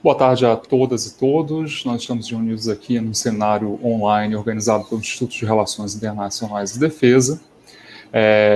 Boa tarde a todas e todos. Nós estamos reunidos aqui num seminário online organizado pelo Instituto de Relações Internacionais e Defesa.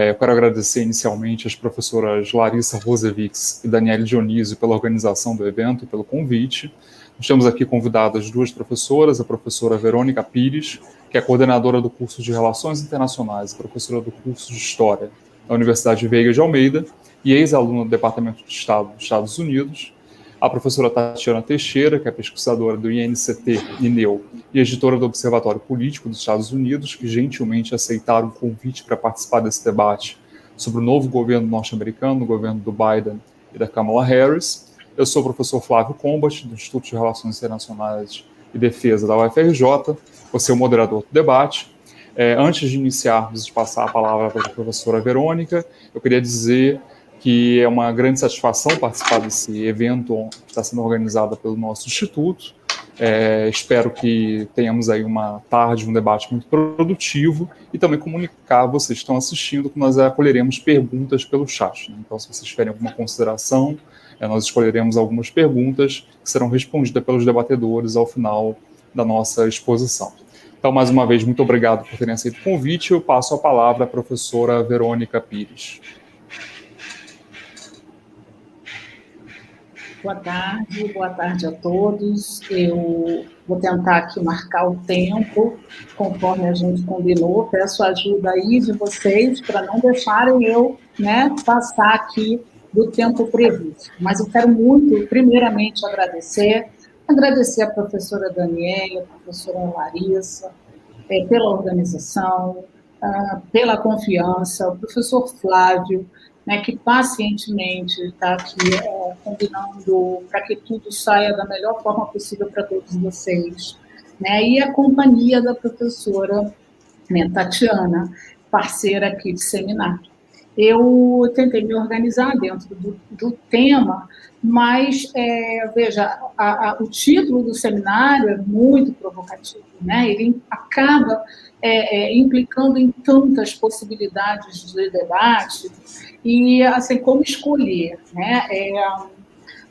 Eu quero agradecer inicialmente às professoras Larissa Rosevics e Daniele Dionísio pela organização do evento e pelo convite. Nós temos aqui convidadas duas professoras, a professora Verônica Pires, que é coordenadora do curso de Relações Internacionais e professora do curso de História da Universidade Veiga de Almeida e ex-aluna do Departamento de Estado dos Estados Unidos, a professora Tatiana Teixeira, que é pesquisadora do INCT INEU e editora do Observatório Político dos Estados Unidos, que gentilmente aceitaram o convite para participar desse debate sobre o novo governo norte-americano, o governo do Biden e da Kamala Harris. Eu sou o professor Flávio Combat, do Instituto de Relações Internacionais e Defesa da UFRJ, vou ser o moderador do debate. Antes de iniciarmos e passar a palavra para a professora Verônica, eu queria dizer que é uma grande satisfação participar desse evento que está sendo organizado pelo nosso instituto. Espero que tenhamos aí uma tarde, um debate muito produtivo e também comunicar a vocês que estão assistindo que nós acolheremos perguntas pelo chat, né? Então, se vocês tiverem alguma consideração, nós escolheremos algumas perguntas que serão respondidas pelos debatedores ao final da nossa exposição. Então, mais uma vez, muito obrigado por terem aceito o convite. Eu passo a palavra à professora Verônica Pires. Boa tarde a todos. Eu vou tentar aqui marcar o tempo, conforme a gente combinou. Peço ajuda aí de vocês para não deixarem eu passar aqui do tempo previsto. Mas eu quero muito, primeiramente, agradecer a professora Daniela, a professora Larissa, pela organização, pela confiança, o professor Flávio, que pacientemente está aqui combinando para que tudo saia da melhor forma possível para todos vocês, e a companhia da professora Tatiana, parceira aqui de seminário. Eu tentei me organizar dentro do tema, mas, veja, o título do seminário é muito provocativo, ele acaba implicando em tantas possibilidades de debate, e, assim, como escolher,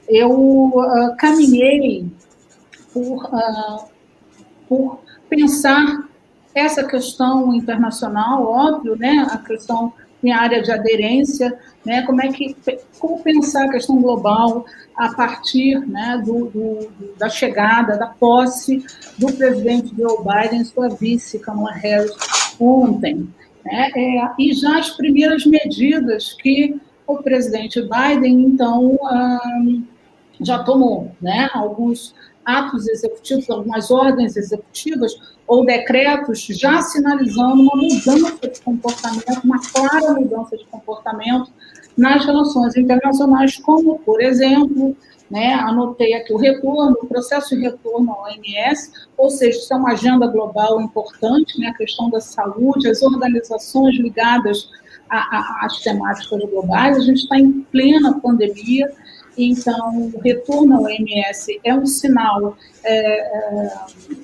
eu caminhei por pensar essa questão internacional, óbvio, a questão minha área de aderência, como pensar a questão global a partir da chegada, da posse do presidente Joe Biden e sua vice, Kamala Harris, ontem. E já as primeiras medidas que o presidente Biden, então, já tomou, alguns atos executivos, algumas ordens executivas ou decretos já sinalizando uma mudança de comportamento, uma clara mudança de comportamento nas relações internacionais, como, por exemplo, anotei aqui o processo de retorno à OMS, ou seja, isso é uma agenda global importante, a questão da saúde, as organizações ligadas às temáticas globais. A gente está em plena pandemia, então o retorno ao OMS é um sinal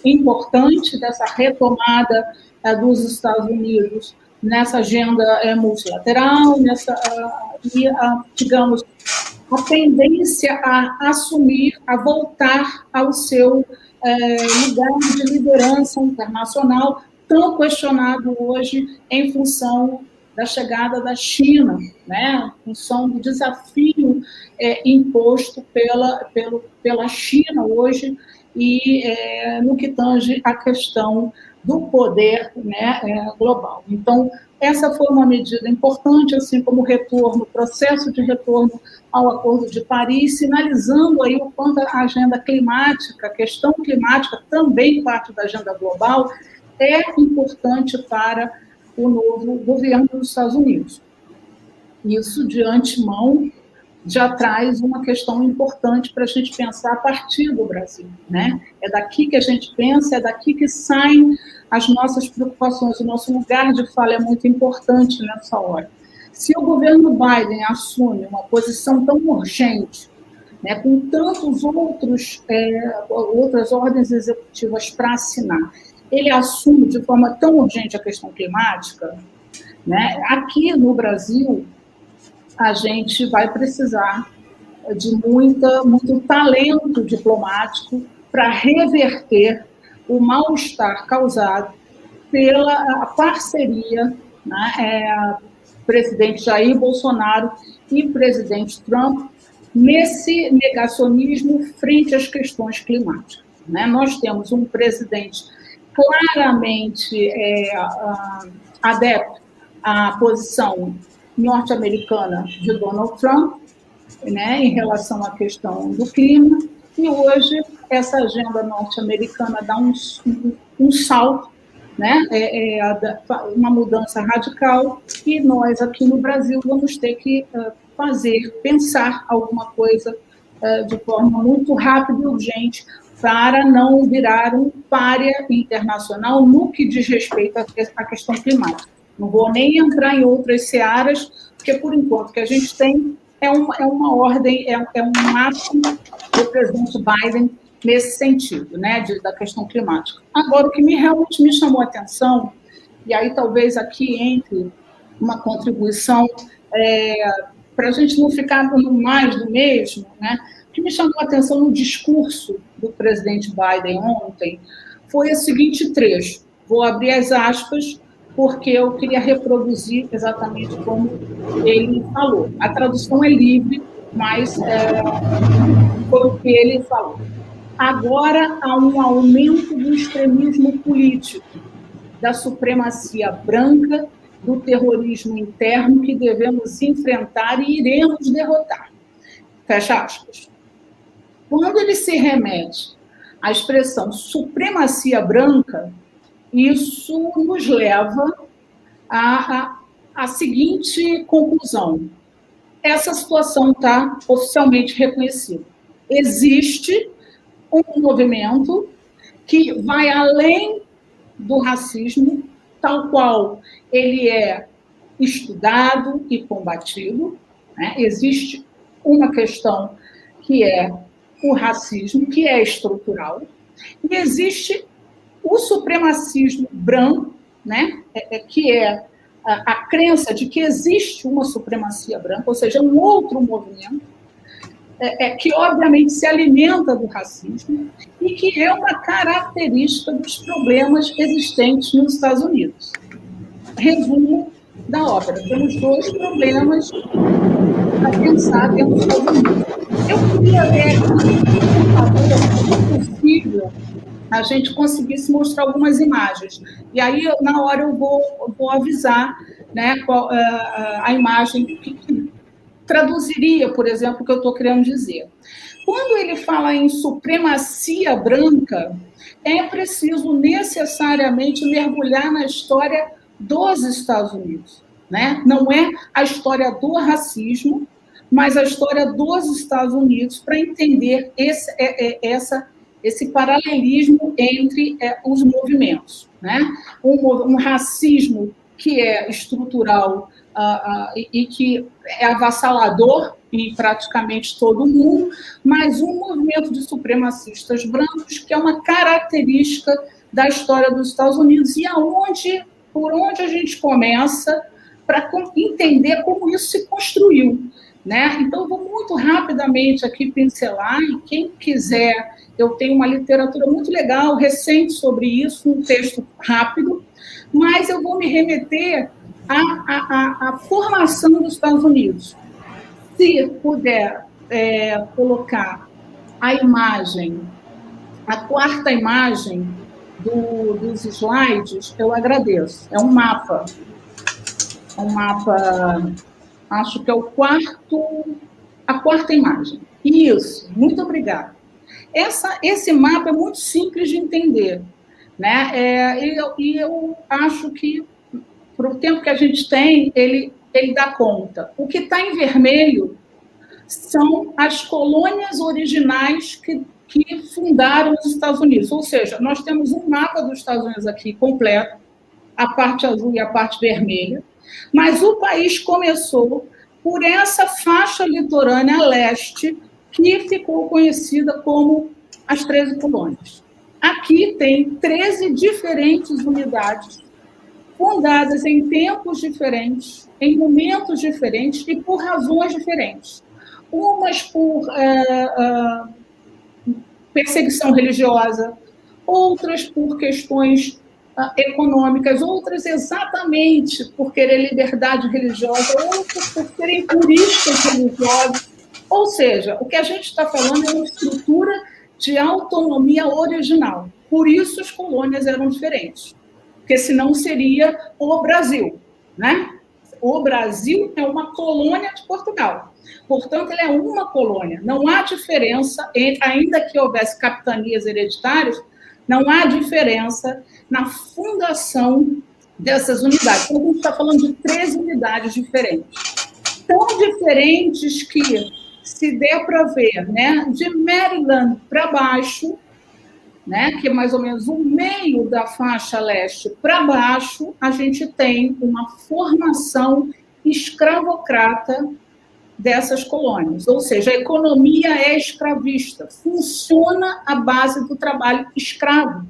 importante dessa retomada dos Estados Unidos nessa agenda multilateral, digamos, a tendência a assumir, a voltar ao seu lugar de liderança internacional, tão questionado hoje em função da chegada da China, em função do desafio imposto pela China hoje, e no que tange a questão do poder global. Então, essa foi uma medida importante, assim como o processo de retorno ao Acordo de Paris, sinalizando aí o quanto a agenda climática, a questão climática, também parte da agenda global, é importante para o novo governo dos Estados Unidos. Isso, de antemão, já traz uma questão importante para a gente pensar a partir do Brasil, É daqui que a gente pensa, é daqui que saem as nossas preocupações, o nosso lugar de fala é muito importante nessa hora. Se o governo Biden assume uma posição tão urgente, com tantos outras ordens executivas para assinar, ele assume de forma tão urgente a questão climática, aqui no Brasil, a gente vai precisar de muito talento diplomático para reverter o mal-estar causado pela parceria, né, presidente Jair Bolsonaro e presidente Trump nesse negacionismo frente às questões climáticas. Né? Nós temos um presidente claramente adepto à posição norte-americana de Donald Trump, né, em relação à questão do clima, e hoje essa agenda norte-americana dá um salto, né, uma mudança radical, e nós aqui no Brasil vamos ter que pensar alguma coisa de forma muito rápida e urgente para não virar um pária internacional no que diz respeito à questão climática. Não vou nem entrar em outras searas, porque, por enquanto, o que a gente tem é uma ordem, é um ato do presidente Biden nesse sentido, né, da questão climática. Agora, o que realmente me chamou a atenção, e aí talvez aqui entre uma contribuição para a gente não ficar no mais do mesmo, né, o que me chamou a atenção no discurso do presidente Biden ontem foi o seguinte trecho. Vou abrir as aspas, porque eu queria reproduzir exatamente como ele falou. A tradução é livre, mas foi o que ele falou. Agora há um aumento do extremismo político, da supremacia branca, do terrorismo interno que devemos enfrentar e iremos derrotar. Fecha aspas. Quando ele se remete à expressão supremacia branca, isso nos leva à seguinte conclusão. Essa situação está oficialmente reconhecida. Existe um movimento que vai além do racismo, tal qual ele é estudado e combatido, né? Existe uma questão que é o racismo, que é estrutural, e existe o supremacismo branco, né, que é a crença de que existe uma supremacia branca, ou seja, um outro movimento, que obviamente se alimenta do racismo e que é uma característica dos problemas existentes nos Estados Unidos. Resumo da ópera. Temos dois problemas a pensar dentro dos Estados Unidos. Eu queria ver, por favor, se possível, a gente conseguisse mostrar algumas imagens. E aí, na hora, eu vou avisar, né, a imagem que traduziria, por exemplo, o que eu estou querendo dizer. Quando ele fala em supremacia branca, é preciso necessariamente mergulhar na história dos Estados Unidos, né? Não é a história do racismo, mas a história dos Estados Unidos, para entender esse paralelismo entre os movimentos, né? Um racismo que é estrutural e que é avassalador em praticamente todo mundo, mas um movimento de supremacistas brancos que é uma característica da história dos Estados Unidos e por onde a gente começa para entender como isso se construiu, né? Então, eu vou muito rapidamente aqui pincelar, e quem quiser, eu tenho uma literatura muito legal, recente sobre isso, um texto rápido, mas eu vou me remeter à formação dos Estados Unidos. Se puder colocar a imagem, a quarta imagem dos slides, eu agradeço. É um mapa, acho que é a quarta imagem. Isso, muito obrigada. Esse mapa é muito simples de entender, né? E eu acho que, para o tempo que a gente tem, ele dá conta. O que está em vermelho são as colônias originais que fundaram os Estados Unidos. Ou seja, nós temos um mapa dos Estados Unidos aqui completo, a parte azul e a parte vermelha, mas o país começou por essa faixa litorânea leste, que ficou conhecida como as 13 colônias. Aqui tem 13 diferentes unidades, fundadas em tempos diferentes, em momentos diferentes e por razões diferentes. umas por perseguição religiosa, outras por questões econômicas, outras exatamente por querer liberdade religiosa, outras por serem puristas religiosos. Ou seja, o que a gente está falando é uma estrutura de autonomia original. Por isso as colônias eram diferentes, porque senão seria o Brasil, né? O Brasil é uma colônia de Portugal. Portanto, ele é uma colônia. Não há diferença, ainda que houvesse capitanias hereditárias, não há diferença na fundação dessas unidades. Então, a gente está falando de 13 unidades diferentes. Tão diferentes que, se der para ver, né, de Maryland para baixo, né, que é mais ou menos o meio da faixa leste para baixo, a gente tem uma formação escravocrata dessas colônias. Ou seja, a economia é escravista, funciona à base do trabalho escravo.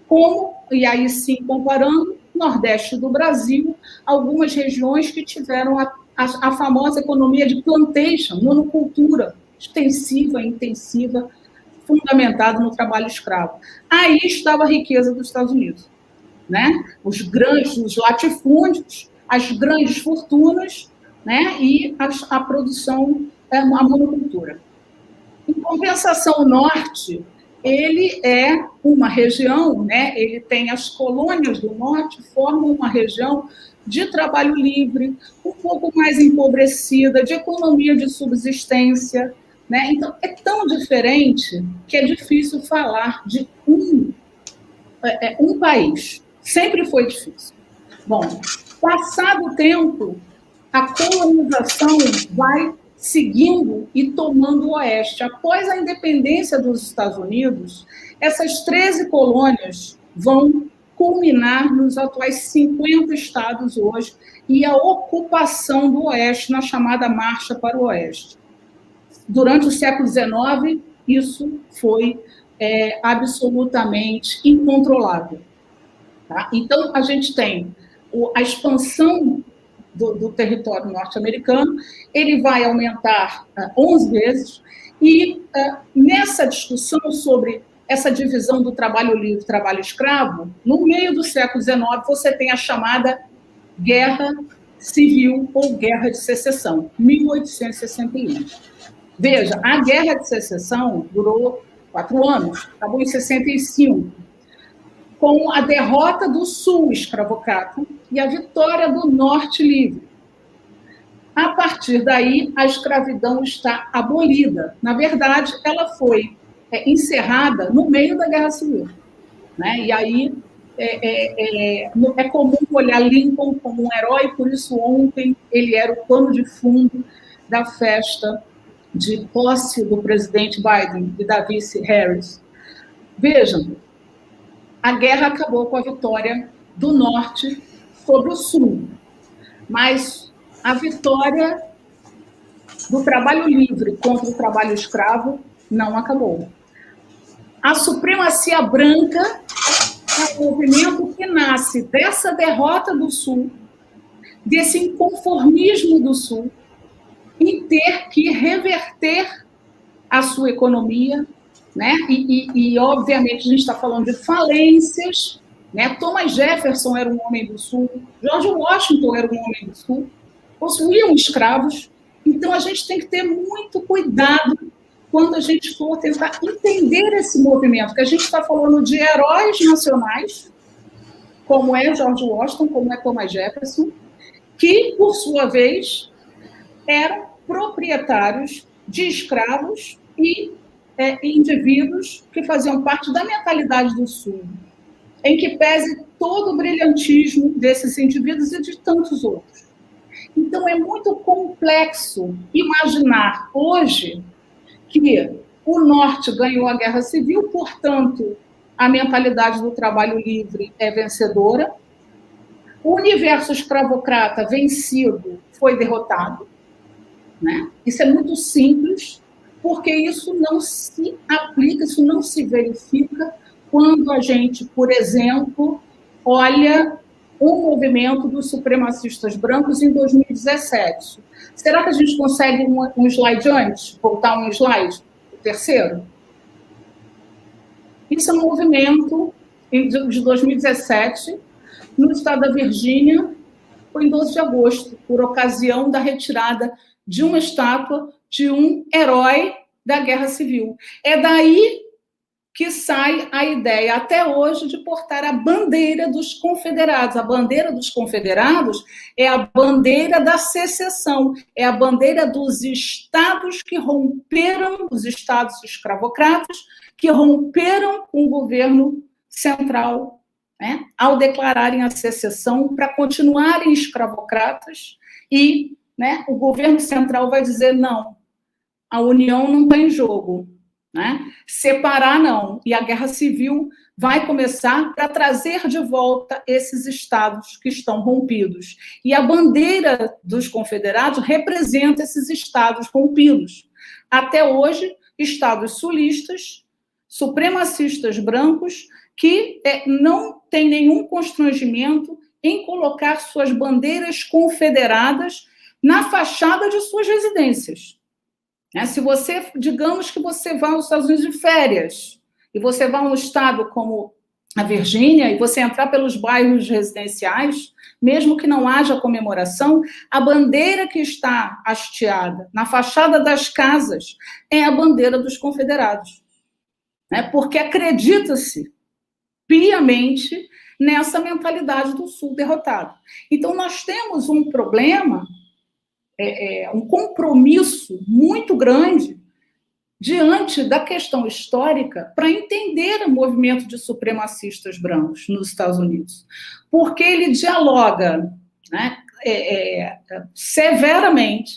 Como, e aí sim comparando, Nordeste do Brasil, algumas regiões que tiveram a famosa economia de plantation, monocultura, extensiva, intensiva, fundamentado no trabalho escravo. Aí estava a riqueza dos Estados Unidos, né? Os latifúndios, as grandes fortunas, né? E a produção, a monocultura. Em compensação, o norte, ele é uma região, né? Ele tem as colônias do norte, formam uma região de trabalho livre, um pouco mais empobrecida, de economia de subsistência, né? Então, é tão diferente que é difícil falar de um país. Sempre foi difícil. Bom, passado o tempo, a colonização vai seguindo e tomando o oeste. Após a independência dos Estados Unidos, essas 13 colônias vão culminar nos atuais 50 estados hoje e a ocupação do oeste na chamada Marcha para o Oeste. Durante o século XIX, isso foi absolutamente incontrolável. Tá? Então, a gente tem a expansão do território norte-americano, ele vai aumentar 11 vezes, e nessa discussão sobre essa divisão do trabalho livre e trabalho escravo, no meio do século XIX, você tem a chamada Guerra Civil ou Guerra de Secessão, 1861. Veja, a Guerra de Secessão durou 4 anos, acabou em 65, com a derrota do Sul escravocrata e a vitória do Norte livre. A partir daí, a escravidão está abolida. Na verdade, ela foi encerrada no meio da Guerra Civil, né? E aí é comum olhar Lincoln como um herói, por isso ontem ele era o pano de fundo da festa de posse do presidente Biden e da vice Harris. Vejam, a guerra acabou com a vitória do Norte sobre o Sul, mas a vitória do trabalho livre contra o trabalho escravo não acabou. A supremacia branca é um movimento que nasce dessa derrota do Sul, desse inconformismo do Sul, em ter que reverter a sua economia, né? E obviamente, a gente está falando de falências, né? Thomas Jefferson era um homem do Sul, George Washington era um homem do Sul, possuíam escravos, então a gente tem que ter muito cuidado quando a gente for tentar entender esse movimento, que a gente está falando de heróis nacionais, como é George Washington, como é Thomas Jefferson, que, por sua vez, eram proprietários de escravos e indivíduos que faziam parte da mentalidade do Sul, em que pese todo o brilhantismo desses indivíduos e de tantos outros. Então, é muito complexo imaginar hoje que o Norte ganhou a Guerra Civil, portanto, a mentalidade do trabalho livre é vencedora, o universo escravocrata vencido foi derrotado, né? Isso é muito simples, porque isso não se aplica, isso não se verifica quando a gente, por exemplo, olha o movimento dos supremacistas brancos em 2017. Será que a gente consegue um slide antes? Voltar um slide? O terceiro? Isso é um movimento de 2017, no estado da Virgínia, foi em 12 de agosto, por ocasião da retirada de uma estátua de um herói da Guerra Civil. É daí que sai a ideia, até hoje, de portar a bandeira dos confederados. A bandeira dos confederados é a bandeira da secessão, é a bandeira dos estados que romperam, os estados escravocratas, que romperam com o governo central, né, ao declararem a secessão para continuarem escravocratas e, né, o governo central vai dizer não, a União não está em jogo, né? Separar não, e a guerra civil vai começar para trazer de volta esses estados que estão rompidos. E a bandeira dos confederados representa esses estados rompidos. Até hoje, estados sulistas, supremacistas brancos, que não tem nenhum constrangimento em colocar suas bandeiras confederadas na fachada de suas residências. Se você, digamos que você vai aos Estados Unidos de férias, e você vai a um estado como a Virgínia, e você entrar pelos bairros residenciais, mesmo que não haja comemoração, a bandeira que está hasteada na fachada das casas é a bandeira dos confederados. Porque acredita-se piamente nessa mentalidade do Sul derrotado. Então, nós temos um problema, um compromisso muito grande diante da questão histórica para entender o movimento de supremacistas brancos nos Estados Unidos, porque ele dialoga, né, severamente,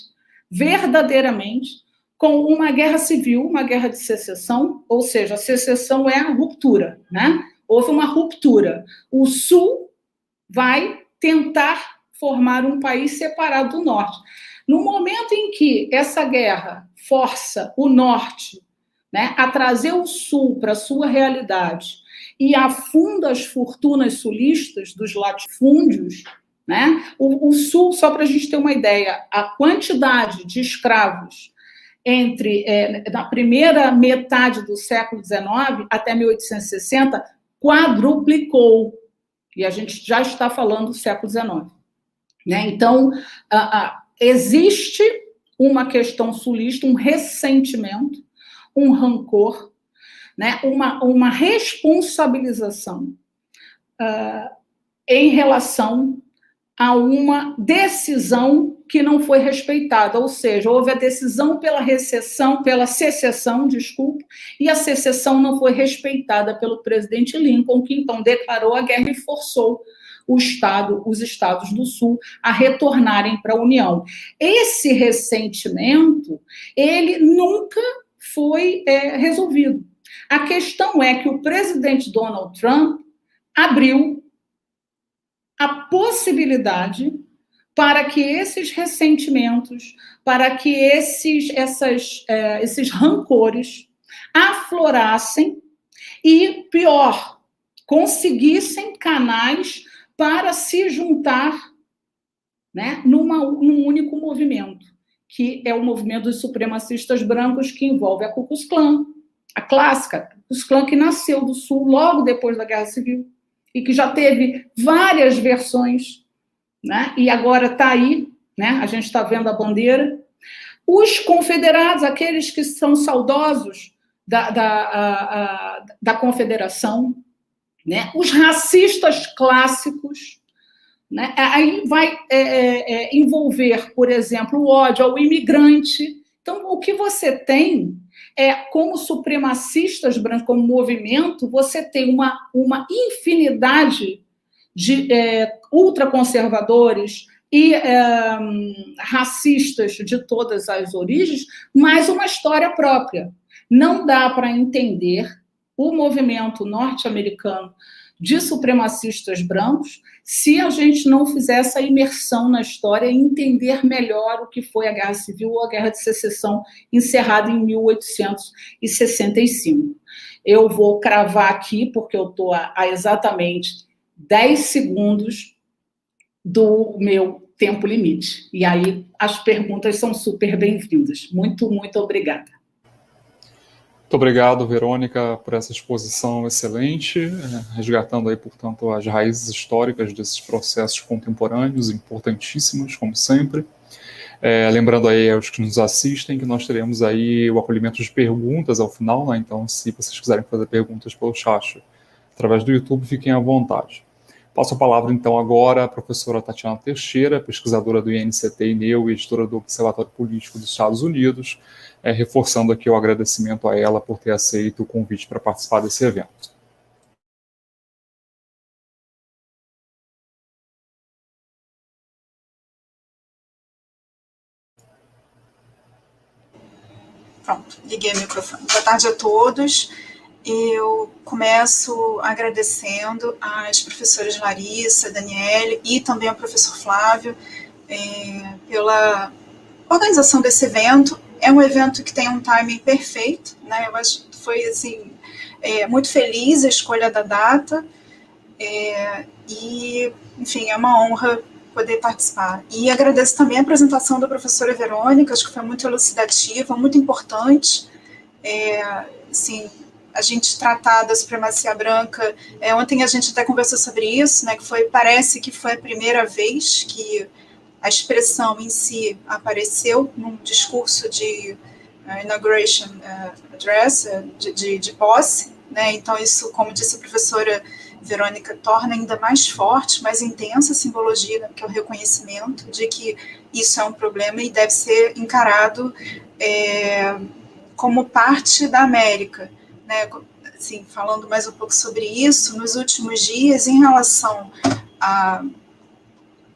verdadeiramente, com uma guerra civil, uma guerra de secessão, ou seja, a secessão é a ruptura, né? Houve uma ruptura. O Sul vai tentar formar um país separado do Norte. No momento em que essa guerra força o Norte, né, a trazer o Sul para a sua realidade e afunda as fortunas sulistas dos latifúndios, né, o Sul, só para a gente ter uma ideia, a quantidade de escravos na primeira metade do século XIX até 1860 quadruplicou, e a gente já está falando do século XIX. Né? Então, existe uma questão sulista, um ressentimento, um rancor, né? uma responsabilização em relação a uma decisão que não foi respeitada, ou seja, houve a decisão pela secessão, desculpa, e a secessão não foi respeitada pelo presidente Lincoln, que então declarou a guerra e forçou os estados do Sul a retornarem para a União. Esse ressentimento, ele nunca foi resolvido. A questão é que o presidente Donald Trump abriu a possibilidade para que esses ressentimentos, para que esses rancores aflorassem e, pior, conseguissem canais para se juntar, né, num único movimento, que é o movimento dos supremacistas brancos, que envolve a Ku Klux Klan, a clássica Ku Klux Klan, que nasceu do Sul logo depois da Guerra Civil, e que já teve várias versões, né? E agora está aí, né? A gente está vendo a bandeira. Os confederados, aqueles que são saudosos da confederação, né? Os racistas clássicos, né? Aí vai envolver, por exemplo, o ódio ao imigrante. Então, o que você tem como supremacistas brancos, como movimento, você tem uma infinidade de ultraconservadores e racistas de todas as origens, mas uma história própria. Não dá para entender o movimento norte-americano de supremacistas brancos se a gente não fizer essa imersão na história e entender melhor o que foi a Guerra Civil ou a Guerra de Secessão, encerrada em 1865. Eu vou cravar aqui, porque eu estou há exatamente 10 segundos do meu tempo limite. E aí as perguntas são super bem-vindas. Muito, muito obrigada. Muito obrigado, Verônica, por essa exposição excelente, resgatando aí, portanto, as raízes históricas desses processos contemporâneos, importantíssimos, como sempre. Lembrando aí aos que nos assistem que nós teremos aí o acolhimento de perguntas ao final, né? Então, se vocês quiserem fazer perguntas pelo chat através do YouTube, fiquem à vontade. Passo a palavra, então, agora à professora Tatiana Teixeira, pesquisadora do INCT-INEU e editora do Observatório Político dos Estados Unidos, reforçando aqui o agradecimento a ela por ter aceito o convite para participar desse evento. Pronto, liguei o microfone. Boa tarde a todos. Eu começo agradecendo às professoras Larissa, Daniele e também ao professor Flávio pela organização desse evento. É um evento que tem um timing perfeito, né? Eu acho que foi assim, muito feliz a escolha da data, e, enfim, é uma honra poder participar. E agradeço também a apresentação da professora Verônica, acho que foi muito elucidativa, muito importante. Assim, a gente tratar da supremacia branca, ontem a gente até conversou sobre isso, né, que parece que foi a primeira vez que a expressão em si apareceu num discurso de inauguration address, de posse, né, então isso, como disse a professora Verônica, torna ainda mais forte, mais intensa a simbologia, né, que é o reconhecimento de que isso é um problema e deve ser encarado como parte da América, né? Assim, falando mais um pouco sobre isso, nos últimos dias, em relação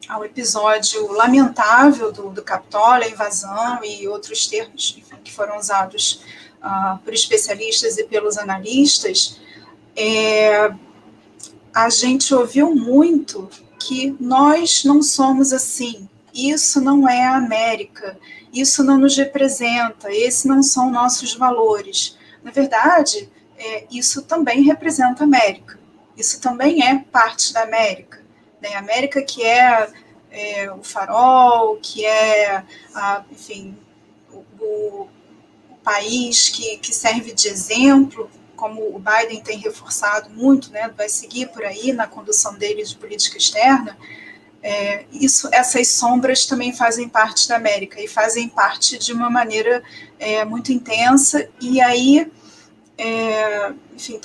ao episódio lamentável do Capitólio, a invasão e outros termos, enfim, que foram usados por especialistas e pelos analistas, a gente ouviu muito que nós não somos assim, isso não é a América, isso não nos representa, esses não são nossos valores. Na verdade, isso também representa a América, isso também é parte da América. Né? A América que é o farol, que é, enfim, o país que serve de exemplo, como o Biden tem reforçado muito, né, vai seguir por aí na condução dele de política externa, essas sombras também fazem parte da América e fazem parte de uma maneira muito intensa. E aí, enfim,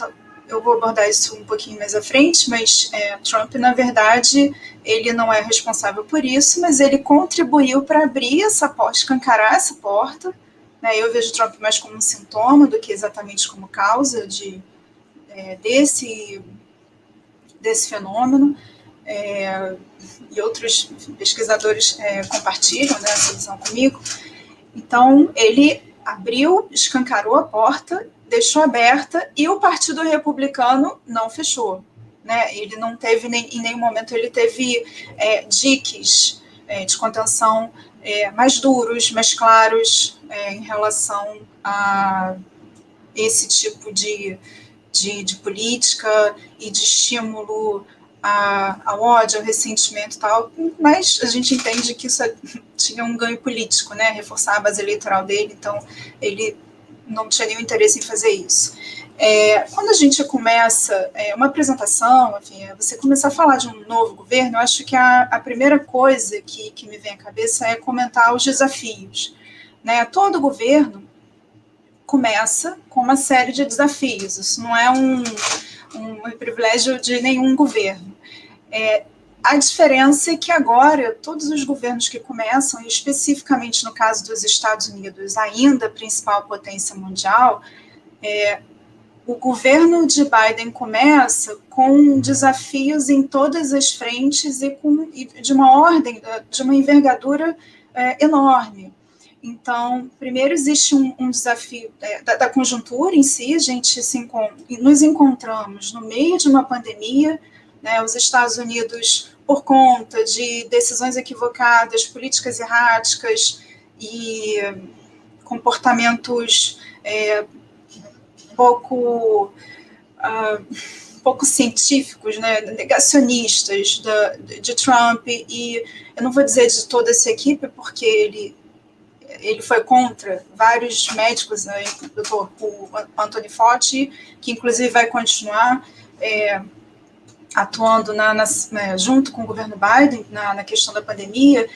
eu vou abordar isso um pouquinho mais à frente, mas Trump, na verdade, ele não é responsável por isso, mas ele contribuiu para abrir essa porta, escancarar essa porta. Né? Eu vejo Trump mais como um sintoma do que exatamente como causa desse fenômeno. E outros pesquisadores compartilham, né, essa visão comigo. Então, ele abriu, escancarou a porta, deixou aberta, e o Partido Republicano não fechou. Né? Ele não teve, em nenhum momento, ele teve diques de contenção mais duros, mais claros em relação a esse tipo de política e de estímulo ao ódio, ao ressentimento e tal, mas a gente entende que isso tinha um ganho político, né, reforçar a base eleitoral dele, então ele não tinha nenhum interesse em fazer isso. Quando a gente começa uma apresentação, enfim, você começar a falar de um novo governo, eu acho que a primeira coisa que me vem à cabeça é comentar os desafios. Né? Todo governo começa com uma série de desafios, isso não é um privilégio de nenhum governo. A diferença é que agora, todos os governos que começam, e especificamente no caso dos Estados Unidos, ainda a principal potência mundial, o governo de Biden começa com desafios em todas as frentes e de uma ordem, de uma envergadura enorme. Então, primeiro existe um desafio da conjuntura em si, a gente nos encontramos no meio de uma pandemia, né, os Estados Unidos, por conta de decisões equivocadas, políticas erráticas e pouco pouco científicos, né, negacionistas de Trump, e eu não vou dizer de toda essa equipe, porque ele foi contra vários médicos, né, o Anthony Fauci, que inclusive vai continuar atuando junto com o governo Biden na questão da pandemia.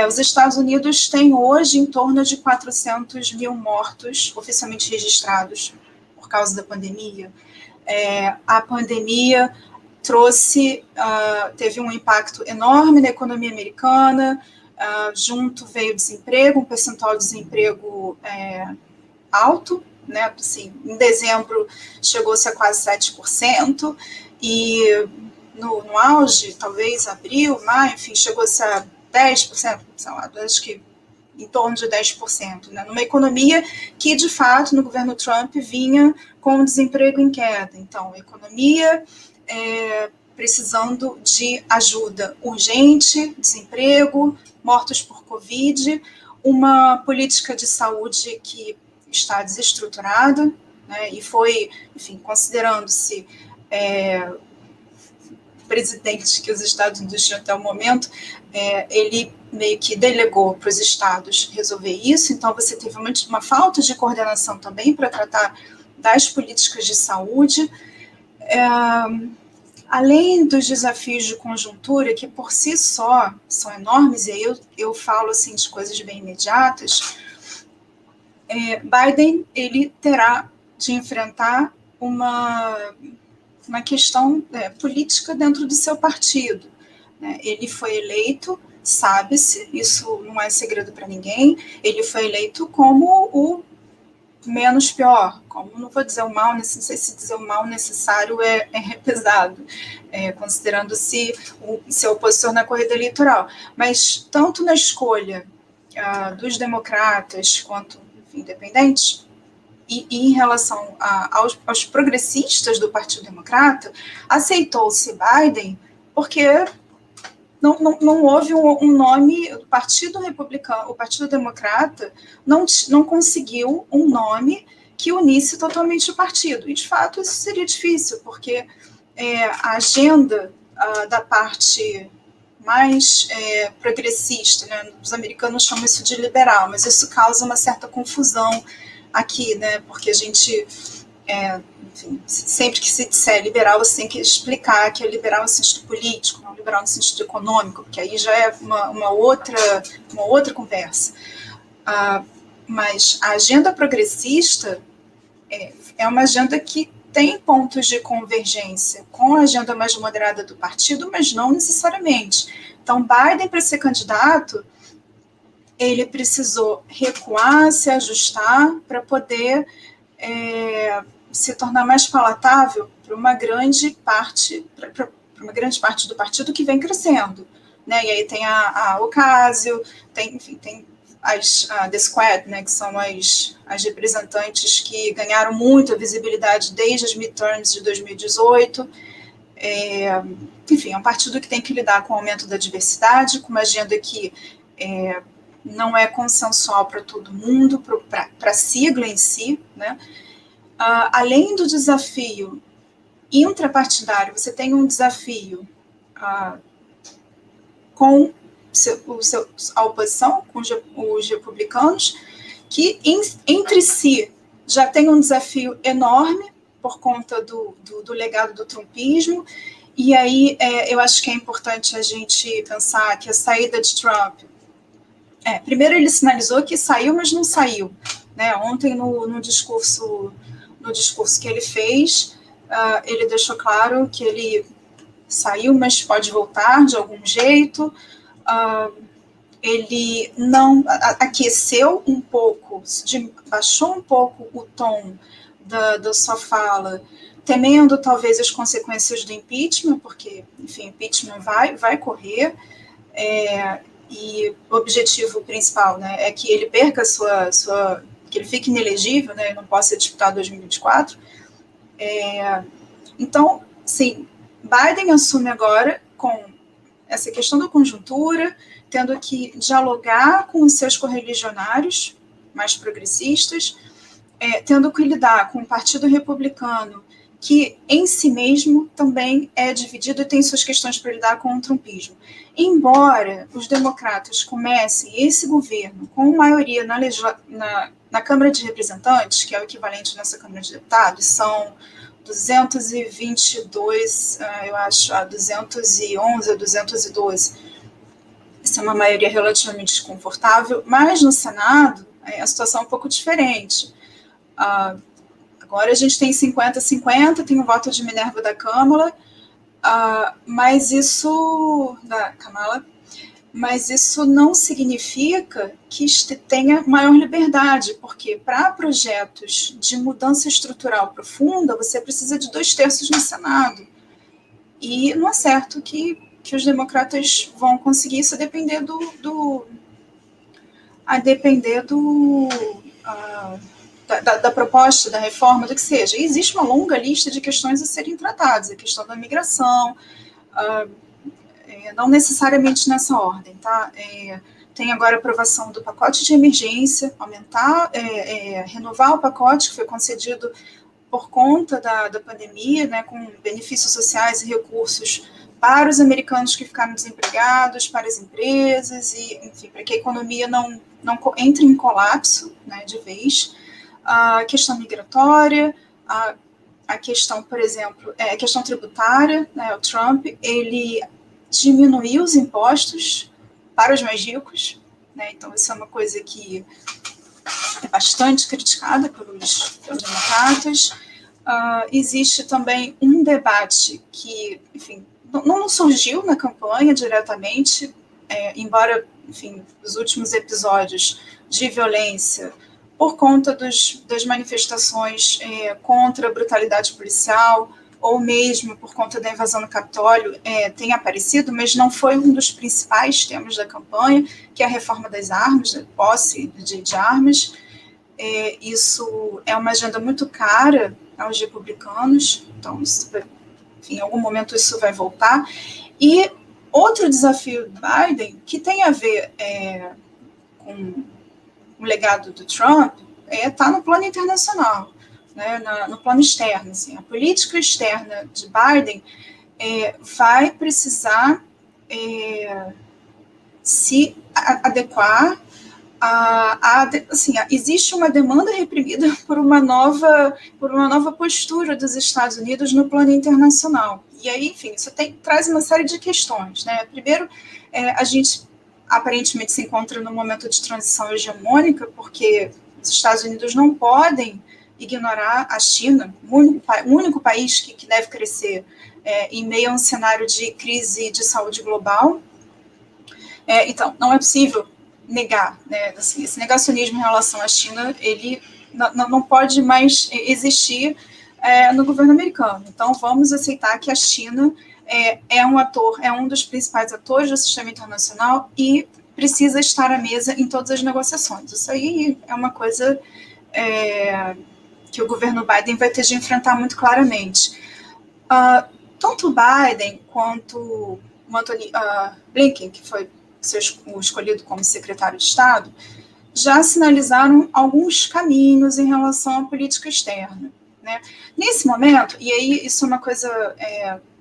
Os Estados Unidos têm hoje em torno de 400 mil mortos oficialmente registrados por causa da pandemia. A pandemia teve um impacto enorme na economia americana, junto veio o desemprego, um percentual de desemprego alto, né? Assim, em dezembro chegou-se a quase 7%, e no auge, talvez abril, maio, enfim, chegou-se a 10%, sei lá, acho que em torno de 10%, né? Numa economia que, de fato, no governo Trump vinha com o desemprego em queda. Então, a economia precisando de ajuda urgente, desemprego, mortos por Covid, uma política de saúde que está desestruturada, né? E foi, enfim, considerando-se presidente que os Estados Unidos tinham até o momento, ele meio que delegou para os estados resolver isso. Então você teve uma falta de coordenação também para tratar das políticas de saúde, além dos desafios de conjuntura, que por si só são enormes, e aí eu falo assim de coisas bem imediatas. Biden, ele terá de enfrentar uma questão política dentro do seu partido, né? Ele foi eleito, sabe-se, isso não é segredo para ninguém, ele foi eleito como o menos pior, como, não vou dizer o mal, não sei se dizer o mal necessário é pesado, considerando-se seu opositor na corrida eleitoral, mas tanto na escolha dos democratas quanto, enfim, independentes, e em relação aos progressistas do Partido Democrata, aceitou-se Biden porque não houve um nome. O Partido Republicano, o Partido Democrata não conseguiu um nome que unisse totalmente o partido. E, de fato, isso seria difícil, porque a agenda da parte mais progressista, né, os americanos chamam isso de liberal, mas isso causa uma certa confusão aqui, né, porque a gente, enfim, sempre que se disser liberal, você tem que explicar que é liberal no sentido político, não liberal no sentido econômico, porque aí já é uma outra conversa. Mas a agenda progressista é uma agenda que tem pontos de convergência com a agenda mais moderada do partido, mas não necessariamente. Então, Biden, para ser candidato, ele precisou recuar, se ajustar para poder se tornar mais palatável para uma grande parte do partido que vem crescendo, né? E aí tem a Ocasio, tem the Squad, né, que são as representantes que ganharam muito a visibilidade desde as midterms de 2018. Enfim, é um partido que tem que lidar com o aumento da diversidade, com uma agenda que não é consensual para todo mundo, para a sigla em si, né? Além do desafio intrapartidário, você tem um desafio com a oposição, com os republicanos, que entre si já tem um desafio enorme por conta do legado do trumpismo. E aí eu acho que é importante a gente pensar que a saída de Trump, primeiro ele sinalizou que saiu, mas não saiu, né? Ontem no discurso que ele fez, ele deixou claro que ele saiu, mas pode voltar de algum jeito. Ele não aqueceu um pouco, baixou um pouco o tom da sua fala, temendo talvez as consequências do impeachment, porque, enfim, impeachment vai correr, e o objetivo principal, né, é que ele perca que ele fique inelegível, né, não possa ser disputado em 2024. Então, sim, Biden assume agora com essa questão da conjuntura, tendo que dialogar com os seus correligionários mais progressistas, tendo que lidar com o Partido Republicano, que em si mesmo também é dividido e tem suas questões para lidar com o trumpismo. Embora os democratas comecem esse governo com maioria na Câmara de Representantes, que é o equivalente à nossa Câmara de Deputados, são 222, eu acho, 211 ou 212. Essa é uma maioria relativamente desconfortável, mas no Senado a situação é um pouco diferente. Agora a gente tem 50-50, tem o voto de Minerva da Câmara, mas isso não significa que tenha maior liberdade, porque para projetos de mudança estrutural profunda, você precisa de 2/3 no Senado. E não é certo que os democratas vão conseguir isso, a depender da proposta, da reforma, do que seja. E existe uma longa lista de questões a serem tratadas, a questão da migração, não necessariamente nessa ordem, tá? Tem agora a aprovação do pacote de emergência, renovar o pacote que foi concedido por conta da pandemia, né, com benefícios sociais e recursos para os americanos que ficaram desempregados, para as empresas, e, enfim, para que a economia não entre em colapso, né, de vez. A questão migratória, a questão, por exemplo, a questão tributária, né, o Trump, ele diminuiu os impostos para os mais ricos, né, então isso é uma coisa que é bastante criticada pelos democratas. Existe também um debate que, enfim, não surgiu na campanha diretamente, embora, enfim, os últimos episódios de violência por conta das manifestações contra a brutalidade policial, ou mesmo por conta da invasão no Capitólio, tenha aparecido, mas não foi um dos principais temas da campanha, que é a reforma das armas, da posse de armas. Isso é uma agenda muito cara aos republicanos, então, enfim, em algum momento isso vai voltar. E outro desafio do Biden, que tem a ver com o legado do Trump, está no plano internacional, né, no plano externo. Assim, a política externa de Biden vai precisar se adequar assim, existe uma demanda reprimida por uma nova postura dos Estados Unidos no plano internacional. E aí, enfim, isso traz uma série de questões, né? Primeiro, a gente aparentemente se encontra num momento de transição hegemônica, porque os Estados Unidos não podem ignorar a China, o único país que deve crescer em meio a um cenário de crise de saúde global. Então, não é possível negar, né? Assim, esse negacionismo em relação à China, ele não pode mais existir no governo americano. Então, vamos aceitar que a China é um dos principais atores do sistema internacional e precisa estar à mesa em todas as negociações. Isso aí é uma coisa que o governo Biden vai ter de enfrentar muito claramente. Tanto o Biden quanto o Anthony Blinken, que foi o escolhido como secretário de Estado, já sinalizaram alguns caminhos em relação à política externa, né? Nesse momento, e aí isso é uma coisa,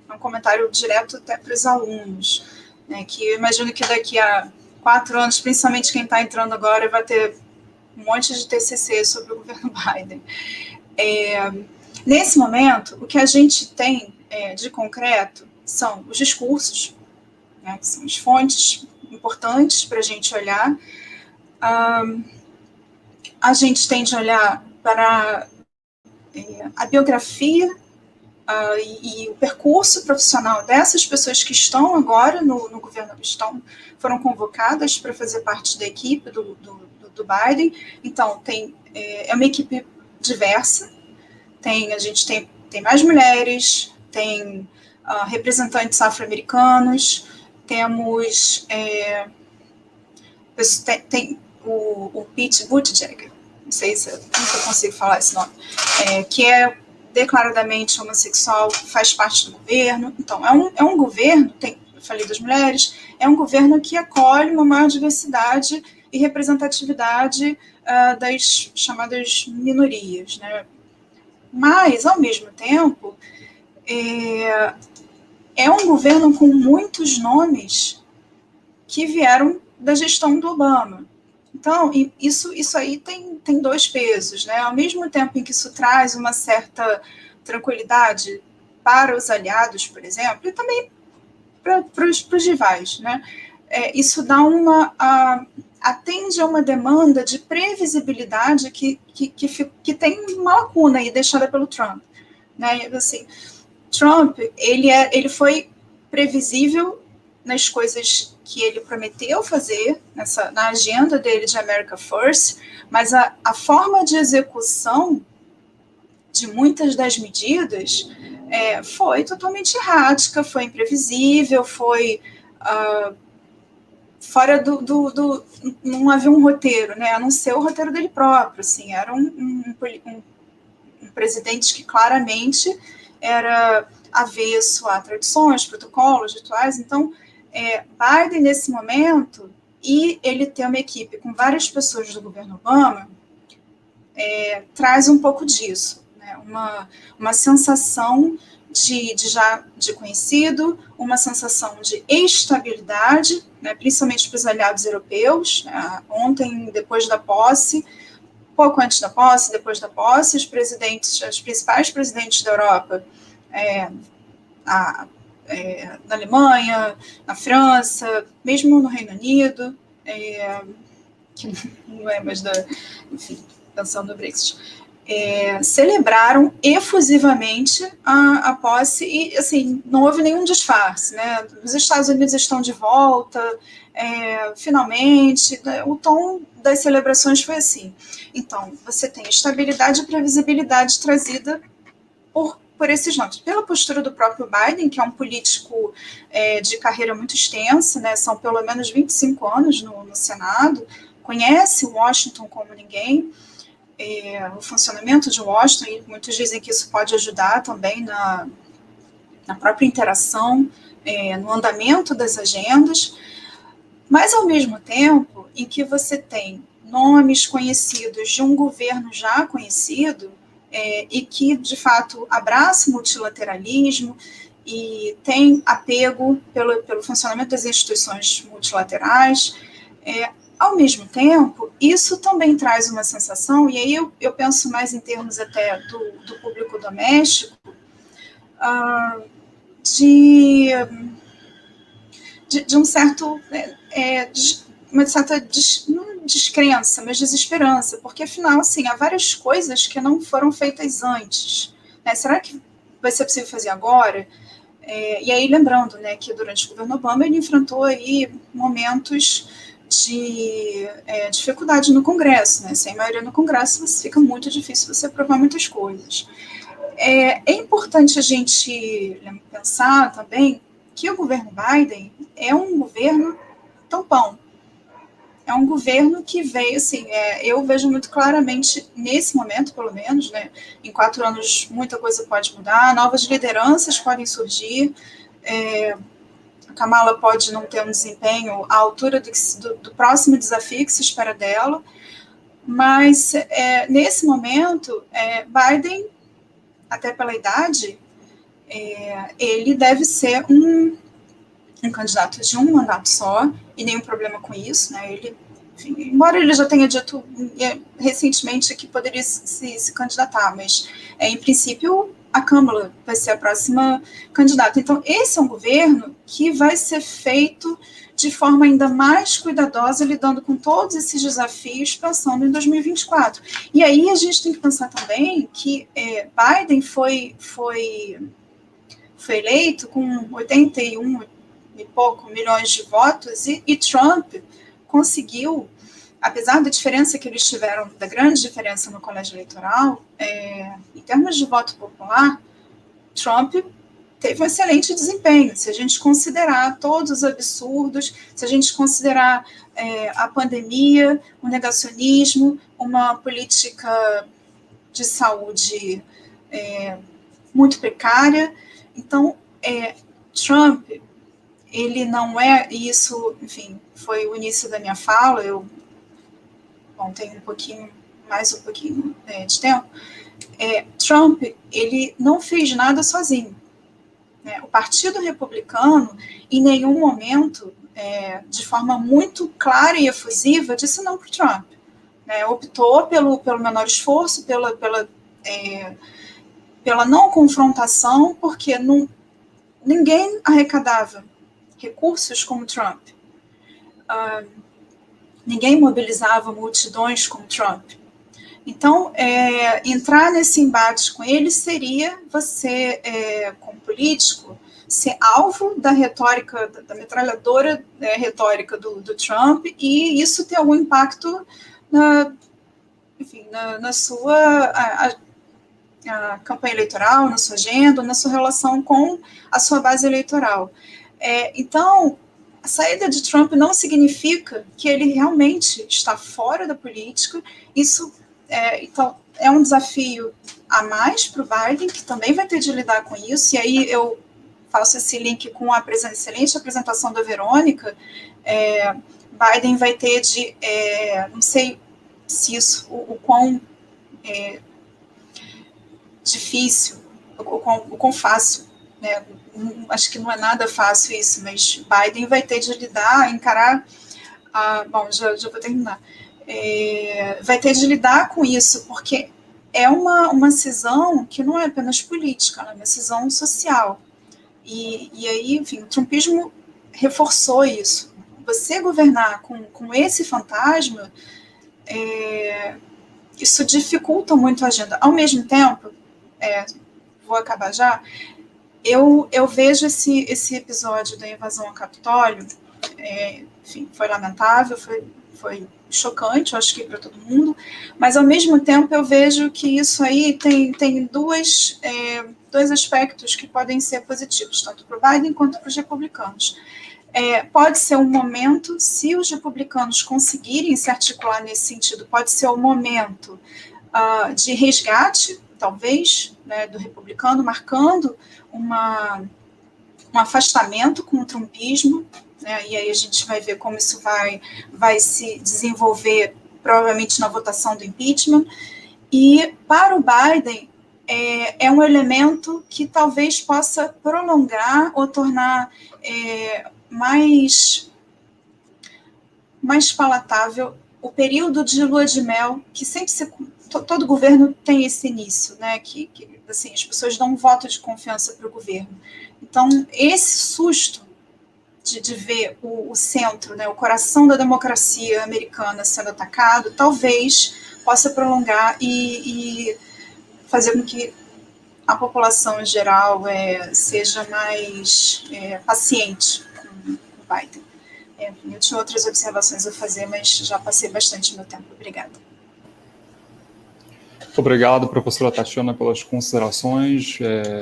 um comentário direto até para os alunos, né, que eu imagino que daqui a 4 anos, principalmente quem está entrando agora, vai ter um monte de TCC sobre o governo Biden. Nesse momento, o que a gente tem de concreto são os discursos, né, que são as fontes importantes para a gente olhar. A gente tem de olhar para a biografia e o percurso profissional dessas pessoas que estão agora no governo, foram convocadas para fazer parte da equipe do Biden. Então, é uma equipe diversa, a gente tem mais mulheres, tem representantes afro-americanos, temos tem o Pete Buttigieg, não sei se eu nunca consigo falar esse nome, que é declaradamente homossexual, faz parte do governo. Então, é um governo, eu falei das mulheres, é um governo que acolhe uma maior diversidade e representatividade das chamadas minorias, né? Mas, ao mesmo tempo, é um governo com muitos nomes que vieram da gestão do Obama. Então, isso aí tem dois pesos, né? Ao mesmo tempo em que isso traz uma certa tranquilidade para os aliados, por exemplo, e também para os rivais, né? Isso dá atende a uma demanda de previsibilidade que tem uma lacuna aí deixada pelo Trump, né? Assim, Trump, ele foi previsível nas coisas que ele prometeu fazer, na agenda dele de America First, mas a forma de execução de muitas das medidas foi totalmente errática, foi imprevisível, foi fora não havia um roteiro, né? A não ser o roteiro dele próprio, assim, era um presidente que claramente era avesso a tradições, protocolos, rituais. Então, Biden, nesse momento, e ele ter uma equipe com várias pessoas do governo Obama, traz um pouco disso, né? Uma sensação de conhecido, uma sensação de estabilidade, né, principalmente para os aliados europeus. Ontem, depois da posse, pouco antes da posse, depois da posse, os principais presidentes da Europa, na Alemanha, na França, mesmo no Reino Unido, que não é mais enfim, pensando no Brexit, celebraram efusivamente a posse e, assim, não houve nenhum disfarce, né? Os Estados Unidos estão de volta, finalmente, o tom das celebrações foi assim. Então, você tem estabilidade e previsibilidade trazida por esses nomes, pela postura do próprio Biden, que é um político de carreira muito extensa, né? São pelo menos 25 anos no Senado, conhece Washington como ninguém, o funcionamento de Washington, e muitos dizem que isso pode ajudar também na própria interação, no andamento das agendas, mas ao mesmo tempo em que você tem nomes conhecidos de um governo já conhecido, e que, de fato, abraça o multilateralismo e tem apego pelo funcionamento das instituições multilaterais, ao mesmo tempo, isso também traz uma sensação, e aí eu penso mais em termos até do público doméstico, de um certo, uma certa não descrença, mas desesperança, porque afinal, assim, há várias coisas que não foram feitas antes, né? Será que vai ser possível fazer agora? E aí, lembrando, né, que durante o governo Obama ele enfrentou aí momentos de dificuldade no Congresso, né? Sem maioria no Congresso, fica muito difícil você aprovar muitas coisas. É importante a gente pensar também que o governo Biden é um governo tampão. É um governo que veio, assim, eu vejo muito claramente, nesse momento, pelo menos, né, em 4 anos muita coisa pode mudar, novas lideranças podem surgir, a Kamala pode não ter um desempenho à altura do próximo desafio que se espera dela, mas nesse momento, Biden, até pela idade, ele deve ser um candidato de um mandato só, e nenhum problema com isso, né? Ele, enfim, embora ele já tenha dito recentemente que poderia se candidatar, mas em princípio a Kamala vai ser a próxima candidata. Então, esse é um governo que vai ser feito de forma ainda mais cuidadosa, lidando com todos esses desafios, pensando em 2024. E aí a gente tem que pensar também que Biden foi eleito com 81 e pouco milhões de votos, e Trump conseguiu, apesar da diferença que eles tiveram, da grande diferença no colégio eleitoral, em termos de voto popular, Trump teve um excelente desempenho. Se a gente considerar todos os absurdos, se a gente considerar a pandemia, o negacionismo, uma política de saúde muito precária. Então, Trump, ele não isso, enfim, foi o início da minha fala, eu tenho um pouquinho de tempo, Trump, ele não fez nada sozinho. O Partido Republicano, em nenhum momento, de forma muito clara e efusiva, disse não para o Trump. Optou pelo menor esforço, pela não confrontação, porque ninguém arrecadava recursos como Trump. Ninguém mobilizava multidões como Trump. Então, entrar nesse embate com ele seria você, como político, ser alvo da retórica, da metralhadora retórica do Trump, e isso ter algum impacto na sua a campanha eleitoral, na sua agenda, na sua relação com a sua base eleitoral. Então, a saída de Trump não significa que ele realmente está fora da política. Isso então, é um desafio a mais para o Biden, que também vai ter de lidar com isso, e aí eu faço esse link com a excelente apresentação da Verônica. Biden vai ter de, não sei se isso, o quão difícil, o quão fácil, acho que não é nada fácil isso, mas Biden vai ter de encarar, bom, já vou terminar, vai ter de lidar com isso, porque é uma cisão que não é apenas política, é uma cisão social. E aí, enfim, o trumpismo reforçou isso. Você governar com esse fantasma, isso dificulta muito a agenda. Ao mesmo tempo, vou acabar já, eu vejo esse episódio da invasão ao Capitólio, enfim, foi lamentável, foi chocante, eu acho que para todo mundo, mas ao mesmo tempo eu vejo que isso aí tem dois aspectos que podem ser positivos, tanto para o Biden quanto para os republicanos. Pode ser um momento, se os republicanos conseguirem se articular nesse sentido, pode ser um momento de resgate, talvez, do republicano, marcando um afastamento com o trumpismo, e aí a gente vai ver como isso vai se desenvolver, provavelmente na votação do impeachment. E para o Biden, é um elemento que talvez possa prolongar ou tornar mais palatável o período de lua de mel, que sempre todo governo tem esse início, que assim, as pessoas dão um voto de confiança para o governo. Então, esse susto de ver o centro, o coração da democracia americana sendo atacado, talvez possa prolongar e fazer com que a população em geral seja mais paciente com o Biden. Eu tinha outras observações a fazer, mas já passei bastante meu tempo. Obrigada. Obrigado, professora Tatiana, pelas considerações,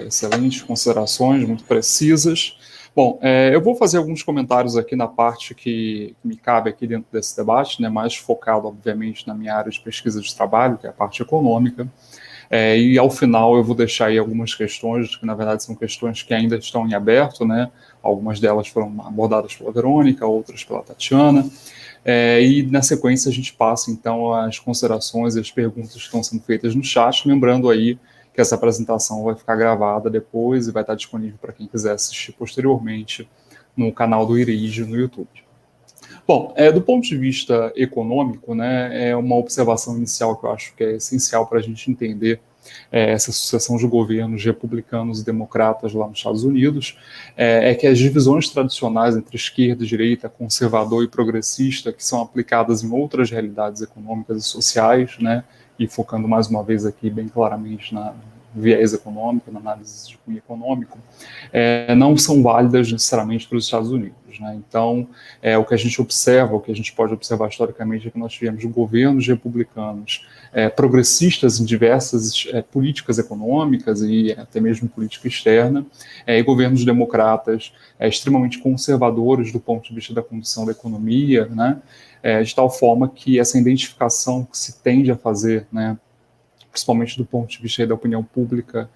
excelentes considerações, muito precisas. Bom, eu vou fazer alguns comentários aqui na parte que me cabe aqui dentro desse debate, mais focado, obviamente, na minha área de pesquisa de trabalho, que é a parte econômica, e ao final eu vou deixar aí algumas questões, que na verdade são questões que ainda estão em aberto, algumas delas foram abordadas pela Verônica, outras pela Tatiana, e na sequência a gente passa então as considerações e as perguntas que estão sendo feitas no chat, lembrando aí que essa apresentação vai ficar gravada depois e vai estar disponível para quem quiser assistir posteriormente no canal do IRIGE no YouTube. Bom, do ponto de vista econômico, é uma observação inicial que eu acho que é essencial para a gente entender essa sucessão de governos republicanos e democratas lá nos Estados Unidos, é que as divisões tradicionais entre esquerda e direita, conservador e progressista, que são aplicadas em outras realidades econômicas e sociais, e focando mais uma vez aqui bem claramente no viés econômico, na análise de cunho econômico, não são válidas necessariamente para os Estados Unidos. Então, o que a gente observa, o que a gente pode observar historicamente é que nós tivemos governos republicanos progressistas em diversas políticas econômicas e até mesmo política externa, e governos democratas extremamente conservadores do ponto de vista da condução da economia, de tal forma que essa identificação que se tende a fazer, principalmente do ponto de vista aí da opinião pública,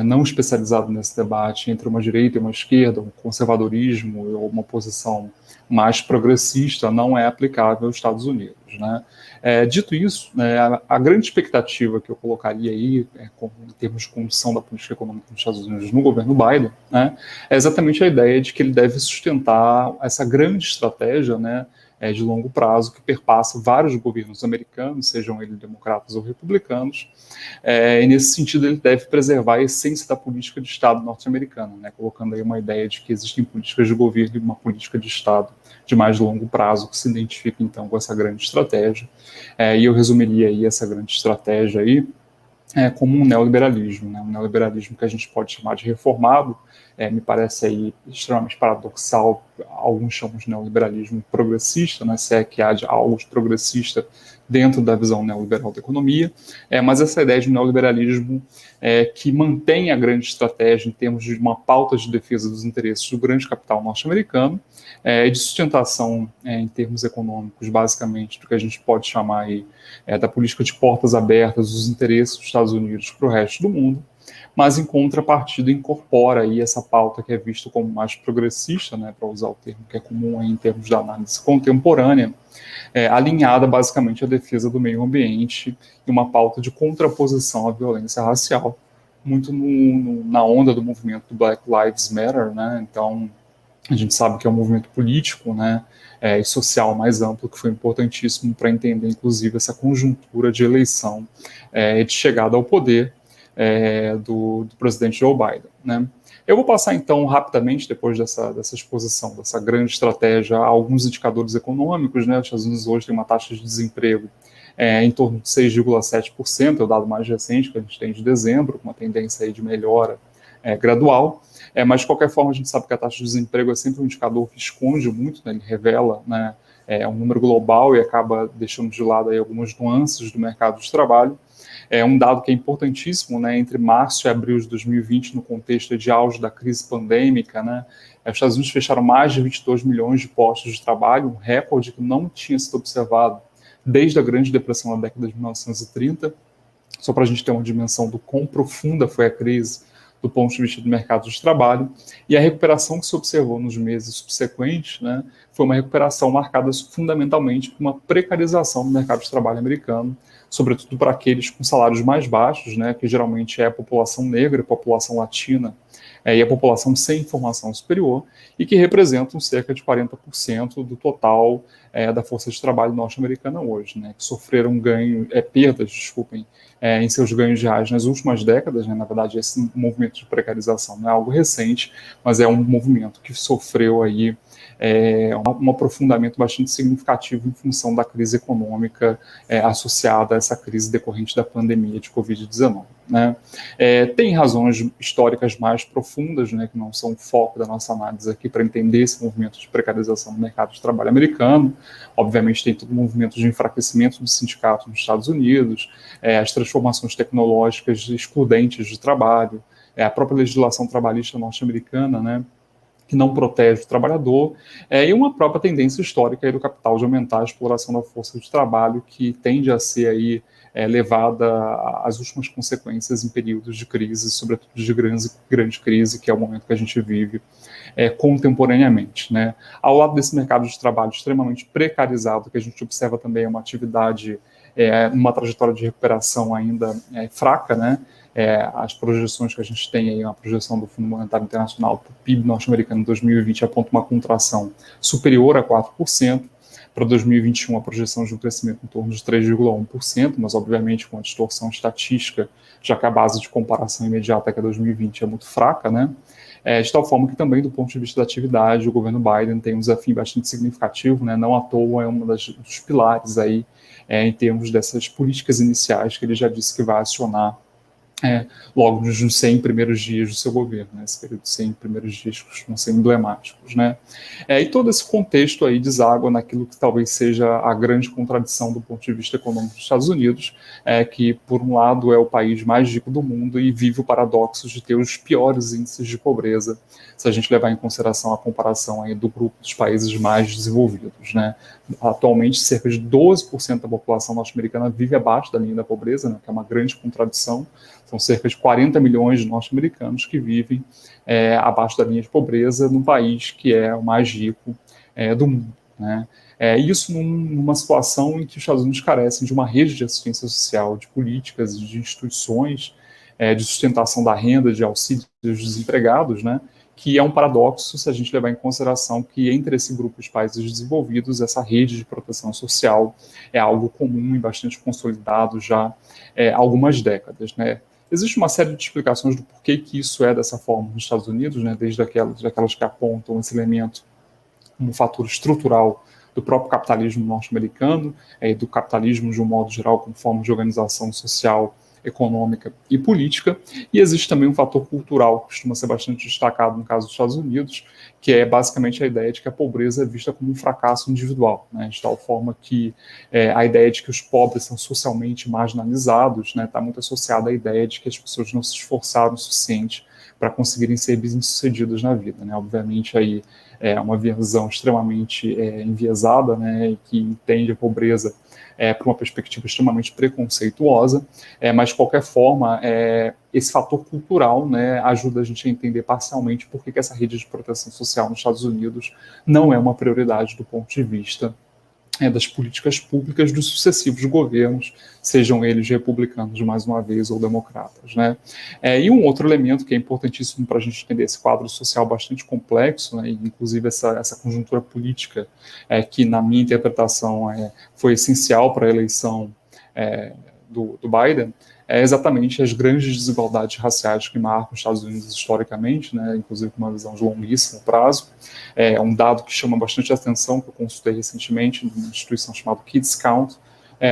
não especializado nesse debate entre uma direita e uma esquerda, um conservadorismo ou uma posição mais progressista, não é aplicável aos Estados Unidos, né? Dito isso, a grande expectativa que eu colocaria aí, em termos de condução da política econômica dos Estados Unidos no governo Biden, né, é exatamente a ideia de que ele deve sustentar essa grande estratégia, né, de longo prazo que perpassa vários governos americanos, sejam eles democratas ou republicanos, e nesse sentido ele deve preservar a essência da política de Estado norte-americana, né, colocando aí uma ideia de que existem políticas de governo e uma política de Estado de mais longo prazo que se identifica então com essa grande estratégia, e eu resumiria aí essa grande estratégia aí como um neoliberalismo, né? Um neoliberalismo que a gente pode chamar de reformado, me parece aí extremamente paradoxal, alguns chamam de neoliberalismo progressista, né? Se é que há algo de progressista dentro da visão neoliberal da economia, mas essa ideia de neoliberalismo que mantém a grande estratégia em termos de uma pauta de defesa dos interesses do grande capital norte-americano, de sustentação em termos econômicos, basicamente, do que a gente pode chamar aí, da política de portas abertas, dos interesses dos Estados Unidos para o resto do mundo, mas em contrapartida incorpora aí essa pauta que é vista como mais progressista, né, para usar o termo que é comum aí em termos de análise contemporânea, alinhada basicamente à defesa do meio ambiente e uma pauta de contraposição à violência racial, muito na onda do movimento do Black Lives Matter, né? Então a gente sabe que é um movimento político, né, e social mais amplo, que foi importantíssimo para entender, inclusive, essa conjuntura de eleição e de chegada ao poder do presidente Joe Biden, né. Eu vou passar, então, rapidamente, depois dessa exposição, dessa grande estratégia, a alguns indicadores econômicos, né. Os Estados Unidos hoje tem uma taxa de desemprego em torno de 6,7%, é o dado mais recente que a gente tem de dezembro, com uma tendência aí de melhora gradual. Mas, de qualquer forma, a gente sabe que a taxa de desemprego é sempre um indicador que esconde muito, né, ele revela, né, um número global e acaba deixando de lado aí algumas nuances do mercado de trabalho. Um dado que é importantíssimo, né, entre março e abril de 2020, no contexto de auge da crise pandêmica, né, os Estados Unidos fecharam mais de 22 milhões de postos de trabalho, um recorde que não tinha sido observado desde a Grande Depressão na década de 1930, só para a gente ter uma dimensão do quão profunda foi a crise do ponto de vista do mercado de trabalho, e a recuperação que se observou nos meses subsequentes, né, foi uma recuperação marcada fundamentalmente por uma precarização do mercado de trabalho americano, sobretudo para aqueles com salários mais baixos, né, que geralmente é a população negra, a população latina, e a população sem formação superior, e que representam cerca de 40% do total da força de trabalho norte-americana hoje, né, que sofreram perdas, em seus ganhos reais nas últimas décadas, né. Na verdade, esse movimento de precarização não é algo recente, mas é um movimento que sofreu aí um aprofundamento bastante significativo em função da crise econômica associada a essa crise decorrente da pandemia de Covid-19. Né? Tem razões históricas mais profundas, né, que não são o foco da nossa análise aqui para entender esse movimento de precarização do mercado de trabalho americano. Obviamente tem todo o movimento de enfraquecimento dos sindicatos nos Estados Unidos, as transformações tecnológicas excludentes de trabalho, a própria legislação trabalhista norte-americana, né, que não protege o trabalhador, e uma própria tendência histórica aí do capital de aumentar a exploração da força de trabalho, que tende a ser aí, levada às últimas consequências em períodos de crise, sobretudo de grande crise, que é o momento que a gente vive contemporaneamente. Né? Ao lado desse mercado de trabalho extremamente precarizado, que a gente observa também uma atividade, uma trajetória de recuperação ainda fraca, né? As projeções que a gente tem aí, uma projeção do Fundo Monetário Internacional para o PIB norte-americano em 2020 aponta uma contração superior a 4%, para 2021 a projeção de um crescimento em torno de 3,1%, mas obviamente com a distorção estatística, já que a base de comparação imediata que é 2020 é muito fraca, né? De tal forma que também do ponto de vista da atividade, o governo Biden tem um desafio bastante significativo, né? Não à toa é um dos pilares aí, em termos dessas políticas iniciais que ele já disse que vai acionar logo nos 100 primeiros dias do seu governo, né? Esse período de 100 primeiros dias costumam ser emblemáticos, né? E todo esse contexto aí deságua naquilo que talvez seja a grande contradição do ponto de vista econômico dos Estados Unidos, que, por um lado, é o país mais rico do mundo e vive o paradoxo de ter os piores índices de pobreza, se a gente levar em consideração a comparação aí do grupo dos países mais desenvolvidos, né? Atualmente, cerca de 12% da população norte-americana vive abaixo da linha da pobreza, né? Que é uma grande contradição. São cerca de 40 milhões de norte-americanos que vivem abaixo da linha de pobreza num país que é o mais rico do mundo, né? Isso numa situação em que os Estados Unidos carecem de uma rede de assistência social, de políticas, de instituições, de sustentação da renda, de auxílio dos desempregados, né? Que é um paradoxo se a gente levar em consideração que entre esse grupo de países desenvolvidos, essa rede de proteção social é algo comum e bastante consolidado já há algumas décadas, né? Existe uma série de explicações do porquê que isso é dessa forma nos Estados Unidos, né? Desde aquelas que apontam esse elemento como um fator estrutural do próprio capitalismo norte-americano, do capitalismo de um modo geral como forma de organização social, econômica e política, e existe também um fator cultural que costuma ser bastante destacado no caso dos Estados Unidos, que é basicamente a ideia de que a pobreza é vista como um fracasso individual, né, de tal forma que a ideia de que os pobres são socialmente marginalizados, né, está muito associada à ideia de que as pessoas não se esforçaram o suficiente para conseguirem ser bem-sucedidas na vida, né. Obviamente aí é uma visão extremamente enviesada, né, e que entende a pobreza por uma perspectiva extremamente preconceituosa, mas de qualquer forma, esse fator cultural, né, ajuda a gente a entender parcialmente por que essa rede de proteção social nos Estados Unidos não é uma prioridade do ponto de vista das políticas públicas dos sucessivos governos, sejam eles republicanos, mais uma vez, ou democratas, né? E um outro elemento que é importantíssimo para a gente entender esse quadro social bastante complexo, né, inclusive essa conjuntura política, que, na minha interpretação, foi essencial para a eleição do Biden, exatamente as grandes desigualdades raciais que marcam os Estados Unidos historicamente, né, inclusive com uma visão de longuíssimo prazo. Um dado que chama bastante atenção, que eu consultei recentemente, numa instituição chamada Kids Count,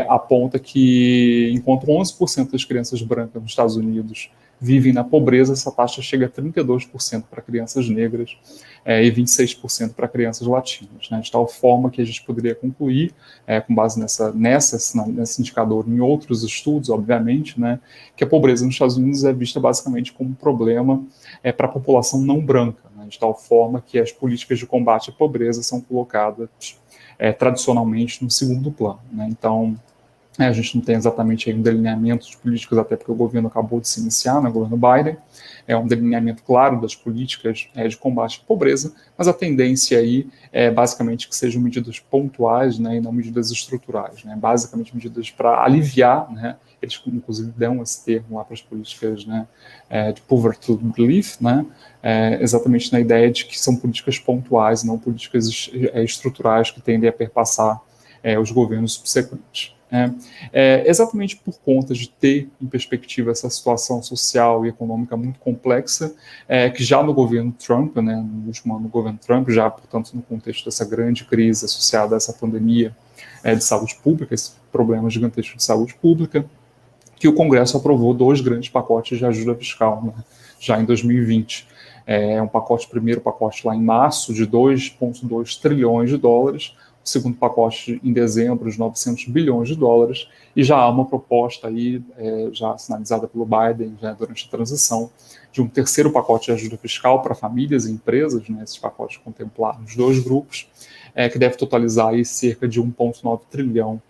aponta que enquanto 11% das crianças brancas nos Estados Unidos vivem na pobreza, essa taxa chega a 32% para crianças negras e 26% para crianças latinas, né? De tal forma que a gente poderia concluir, com base nesse indicador, em outros estudos, obviamente, né, que a pobreza nos Estados Unidos é vista basicamente como um problema para a população não branca, né? De tal forma que as políticas de combate à pobreza são colocadas tradicionalmente no segundo plano, né? Então, a gente não tem exatamente aí um delineamento de políticas, até porque o governo acabou de se iniciar, né, o governo Biden, um delineamento claro das políticas de combate à pobreza, mas a tendência aí é basicamente que sejam medidas pontuais, né, e não medidas estruturais, né, basicamente medidas para aliviar, né, eles inclusive dão esse termo lá para as políticas, né, de poverty relief, né, exatamente na ideia de que são políticas pontuais, não políticas estruturais que tendem a perpassar os governos subsequentes. Exatamente por conta de ter em perspectiva essa situação social e econômica muito complexa, que já no governo Trump, né, no último ano do governo Trump, já, portanto, no contexto dessa grande crise associada a essa pandemia de saúde pública, esse problema gigantesco de saúde pública, que o Congresso aprovou 2 grandes pacotes de ajuda fiscal, né, já em 2020. Primeiro pacote lá em março, de 2,2 trilhões de dólares, o segundo pacote em dezembro de 900 bilhões de dólares, e já há uma proposta aí, já sinalizada pelo Biden já durante a transição, de um terceiro pacote de ajuda fiscal para famílias e empresas, né, esses pacotes contemplaram os 2 grupos, que deve totalizar aí cerca de 1,9 trilhão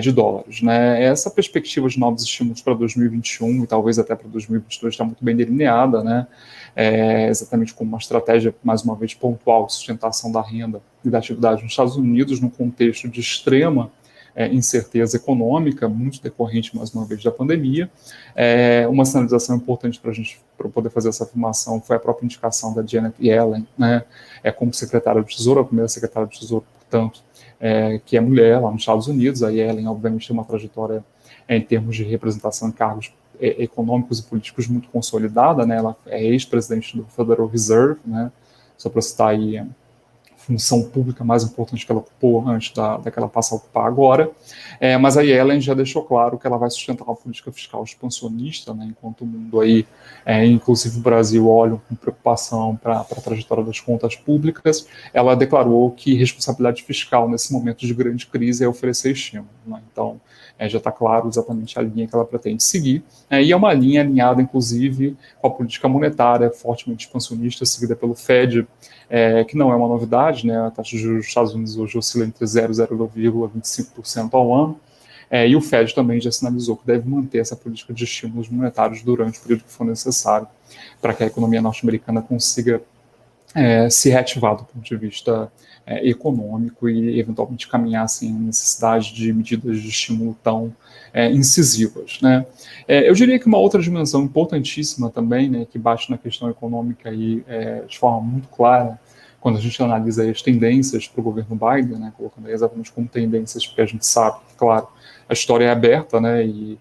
de dólares, né? Essa perspectiva de novos estímulos para 2021 e talvez até para 2022 está muito bem delineada, né? Exatamente como uma estratégia, mais uma vez, pontual de sustentação da renda e da atividade nos Estados Unidos, num contexto de extrema incerteza econômica, muito decorrente, mais uma vez, da pandemia. Uma sinalização importante para a gente poder fazer essa afirmação foi a própria indicação da Janet Yellen, né, como secretária do Tesouro, a primeira secretária do Tesouro, portanto, que é mulher lá nos Estados Unidos. A Yellen, obviamente, tem uma trajetória em termos de representação em cargos econômicos e políticos muito consolidada, né? Ela é ex-presidente do Federal Reserve, né? Só para citar aí função pública mais importante que ela ocupou antes da que ela passa a ocupar agora. Mas a Yellen já deixou claro que ela vai sustentar uma política fiscal expansionista, né, enquanto o mundo aí, inclusive o Brasil, olha com preocupação para a trajetória das contas públicas. Ela declarou que responsabilidade fiscal nesse momento de grande crise é oferecer estímulo, né? Então, já está claro exatamente a linha que ela pretende seguir, e é uma linha alinhada, inclusive, com a política monetária fortemente expansionista, seguida pelo Fed, que não é uma novidade, né? A taxa de juros dos Estados Unidos hoje oscila entre 0 e 0,25% ao ano, e o Fed também já sinalizou que deve manter essa política de estímulos monetários durante o período que for necessário para que a economia norte-americana consiga se reativar do ponto de vista econômico e, eventualmente, caminhar sem a necessidade de medidas de estímulo tão incisivas, né? Eu diria que uma outra dimensão importantíssima também, né, que bate na questão econômica aí, de forma muito clara, quando a gente analisa as tendências para o governo Biden, né, colocando aí exatamente como tendências, porque a gente sabe que, claro, a história é aberta, né, e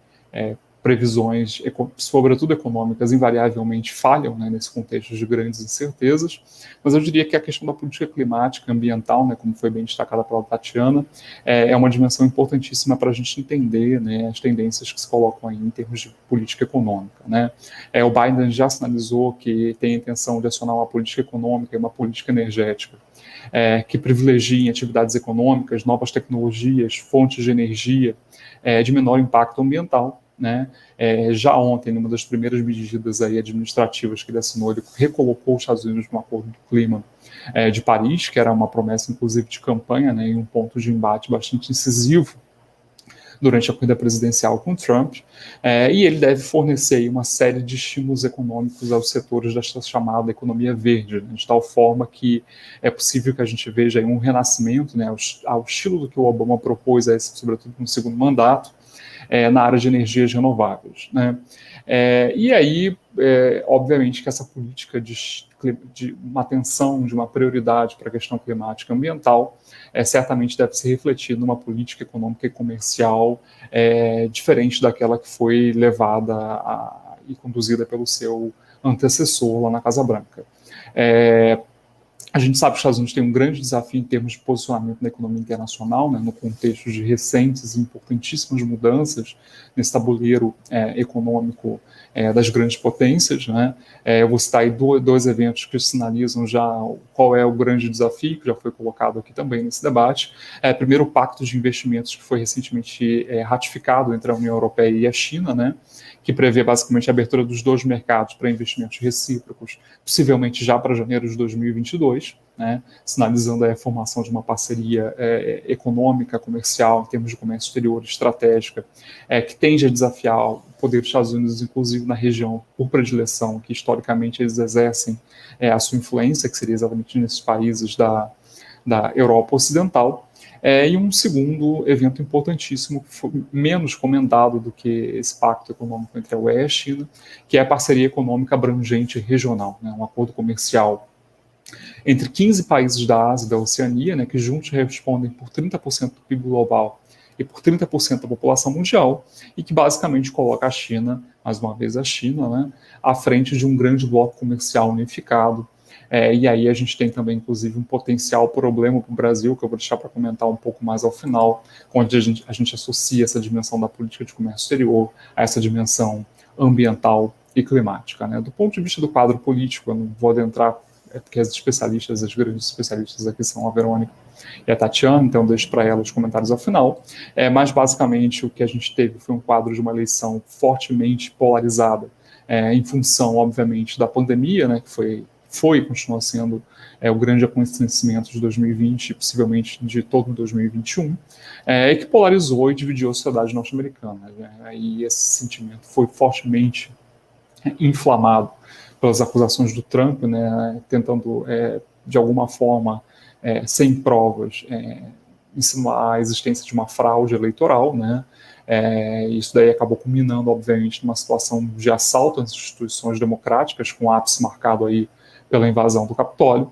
previsões, sobretudo econômicas, invariavelmente falham, né, nesse contexto de grandes incertezas, mas eu diria que a questão da política climática ambiental, né, como foi bem destacada pela Tatiana, é uma dimensão importantíssima para a gente entender, né, as tendências que se colocam aí em termos de política econômica, né. O Biden já sinalizou que tem a intenção de acionar uma política econômica e uma política energética que privilegiem atividades econômicas, novas tecnologias, fontes de energia de menor impacto ambiental, né? Já ontem, numa das primeiras medidas aí administrativas que ele assinou, ele recolocou os Estados Unidos no Acordo do Clima de Paris, que era uma promessa, inclusive, de campanha, né, e um ponto de embate bastante incisivo durante a corrida presidencial com Trump, e ele deve fornecer aí uma série de estímulos econômicos aos setores desta chamada economia verde, né, de tal forma que é possível que a gente veja aí um renascimento, né, ao estilo do que o Obama propôs, sobretudo no segundo mandato, na área de energias renováveis, né? E aí, obviamente, que essa política de uma atenção, de uma prioridade para a questão climática e ambiental, certamente deve se refletir numa política econômica e comercial diferente daquela que foi levada e conduzida pelo seu antecessor lá na Casa Branca. A gente sabe que os Estados Unidos têm um grande desafio em termos de posicionamento na economia internacional, né, no contexto de recentes e importantíssimas mudanças nesse tabuleiro econômico das grandes potências, né. Eu vou citar aí dois eventos que sinalizam já qual é o grande desafio, que já foi colocado aqui também nesse debate. Primeiro, o Pacto de Investimentos, que foi recentemente ratificado entre a União Europeia e a China, né, que prevê basicamente a abertura dos dois mercados para investimentos recíprocos, possivelmente já para janeiro de 2022, né, sinalizando a formação de uma parceria econômica, comercial, em termos de comércio exterior, estratégica, que tende a desafiar o poder dos Estados Unidos, inclusive na região, por predileção, que historicamente eles exercem a sua influência, que seria exatamente nesses países da Europa Ocidental. E um segundo evento importantíssimo, que foi menos comentado do que esse pacto econômico entre a UE e a China, que é a parceria econômica abrangente regional, né, um acordo comercial entre 15 países da Ásia e da Oceania, né, que juntos respondem por 30% do PIB global e por 30% da população mundial, e que basicamente coloca a China, mais uma vez a China, né, à frente de um grande bloco comercial unificado. E aí a gente tem também, inclusive, um potencial problema para o Brasil, que eu vou deixar para comentar um pouco mais ao final, onde a gente associa essa dimensão da política de comércio exterior a essa dimensão ambiental e climática, né? Do ponto de vista do quadro político, eu não vou adentrar, porque as grandes especialistas aqui são a Verônica e a Tatiana, então deixo para elas os comentários ao final. Mas, basicamente, o que a gente teve foi um quadro de uma eleição fortemente polarizada, em função, obviamente, da pandemia, né, que foi e continua sendo o grande acontecimento de 2020 e possivelmente de todo 2021, e que polarizou e dividiu a sociedade norte-americana, né? E esse sentimento foi fortemente inflamado pelas acusações do Trump, né, tentando, de alguma forma, sem provas, insinuar a existência de uma fraude eleitoral, né? Isso daí acabou culminando, obviamente, numa situação de assalto às instituições democráticas, com o ápice marcado aí pela invasão do Capitólio.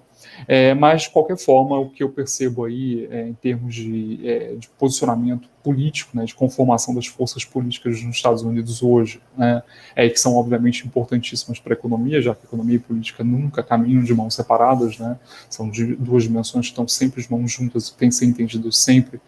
Mas, de qualquer forma, o que eu percebo aí, em termos de posicionamento político, né, de conformação das forças políticas nos Estados Unidos hoje, né, que são obviamente importantíssimas para a economia, já que a economia e a política nunca caminham de mãos separadas, né, são duas dimensões que estão sempre de mãos juntas e têm que ser entendidas sempre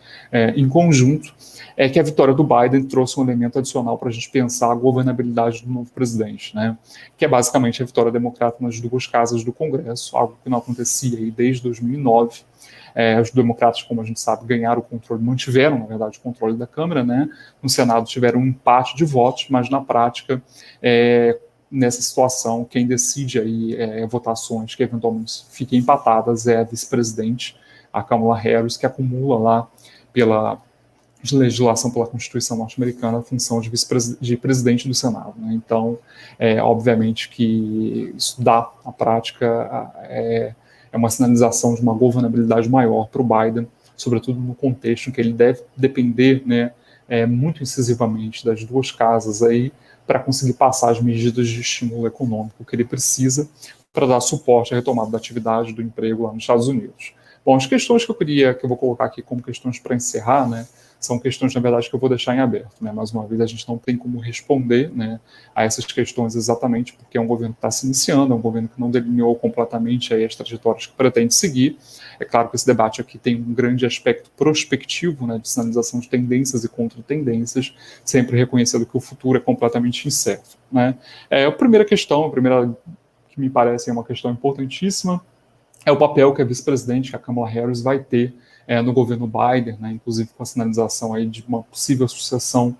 em conjunto, é que a vitória do Biden trouxe um elemento adicional para a gente pensar a governabilidade do novo presidente, né, que é basicamente a vitória democrata nas duas casas do Congresso, algo que não acontecia aí desde 2009. Os democratas, como a gente sabe, ganharam o controle, mantiveram, na verdade, o controle da Câmara, né? No Senado tiveram um empate de votos, mas na prática, nessa situação, quem decide aí votações que eventualmente fiquem empatadas é a vice-presidente, a Kamala Harris, que acumula lá pela legislação, pela Constituição norte-americana, a função de presidente do Senado, né? Então, obviamente que isso dá, na prática, é uma sinalização de uma governabilidade maior para o Biden, sobretudo no contexto em que ele deve depender, né, muito incisivamente das duas casas aí para conseguir passar as medidas de estímulo econômico que ele precisa para dar suporte à retomada da atividade do emprego lá nos Estados Unidos. Bom, as questões que eu vou colocar aqui como questões para encerrar, né, são questões, na verdade, que eu vou deixar em aberto, né? Mais uma vez, a gente não tem como responder, né, a essas questões exatamente porque é um governo que está se iniciando, é um governo que não delineou completamente aí as trajetórias que pretende seguir. É claro que esse debate aqui tem um grande aspecto prospectivo, né, de sinalização de tendências e contra-tendências, sempre reconhecendo que o futuro é completamente incerto, né? A primeira questão, que me parece uma questão importantíssima, é o papel que a vice-presidente, que a Kamala Harris, vai ter no governo Biden, né, inclusive com a sinalização aí de uma possível sucessão